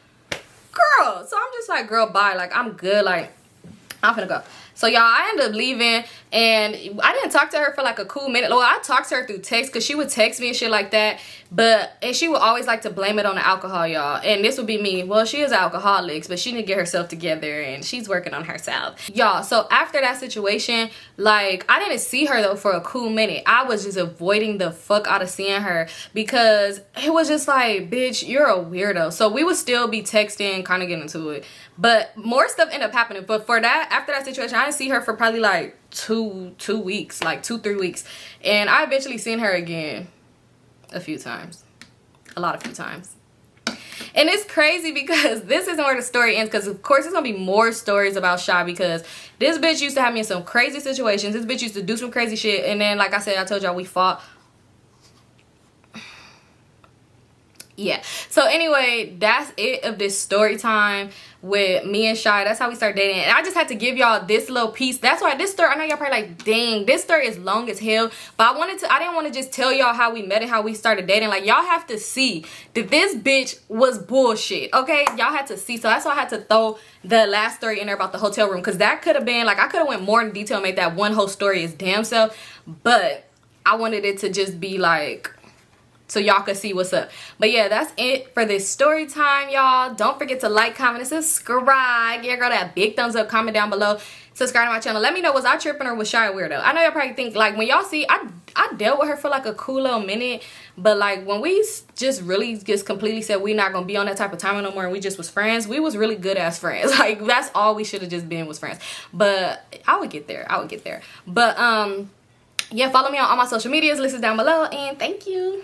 girl. So I'm just like, girl, bye. Like, I'm good. Like, I'm finna go. So y'all, I ended up leaving and I didn't talk to her for like a cool minute. Well, I talked to her through text because she would text me and shit like that. And she would always like to blame it on the alcohol, y'all. And this would be me. Well, she is alcoholics, but she didn't get herself together and she's working on herself. Y'all, so after that situation, like, I didn't see her though for a cool minute. I was just avoiding the fuck out of seeing her because it was just like, bitch, you're a weirdo. So we would still be texting, kind of getting into it. But more stuff ended up happening. But for that, after that situation, I didn't see her for probably like two weeks, like 2-3 weeks. And I eventually seen her again a few times. A few times. And it's crazy because this isn't where the story ends. Because of course there's going to be more stories about Shy. Because this bitch used to have me in some crazy situations. This bitch used to do some crazy shit. And then, like I said, I told y'all we fought. Yeah, so anyway, that's it of this story time with me and Shy. That's how we started dating. And I just had to give y'all this little piece. That's why this story, I know y'all probably like, dang, this story is long as hell. But I didn't want to just tell y'all how we met and how we started dating. Like, y'all have to see that this bitch was bullshit, okay? Y'all had to see. So that's why I had to throw the last story in there about the hotel room. Because that could have been, like, I could have went more in detail and made that one whole story his damn self. But I wanted it to just be like, so y'all can see what's up. But yeah, that's it for this story time, y'all. Don't forget to like, comment, and subscribe. Give your girl that big thumbs up. Comment down below. Subscribe to my channel. Let me know, was I tripping or was Shy a weirdo? I know y'all probably think, like, when y'all see, I dealt with her for like a cool little minute. But like, when we just really just completely said we not gonna be on that type of time no more and we just was friends, we was really good as friends. Like, that's all we should have just been, was friends. But I would get there. I would get there. But yeah, follow me on all my social medias. List is down below. And thank you.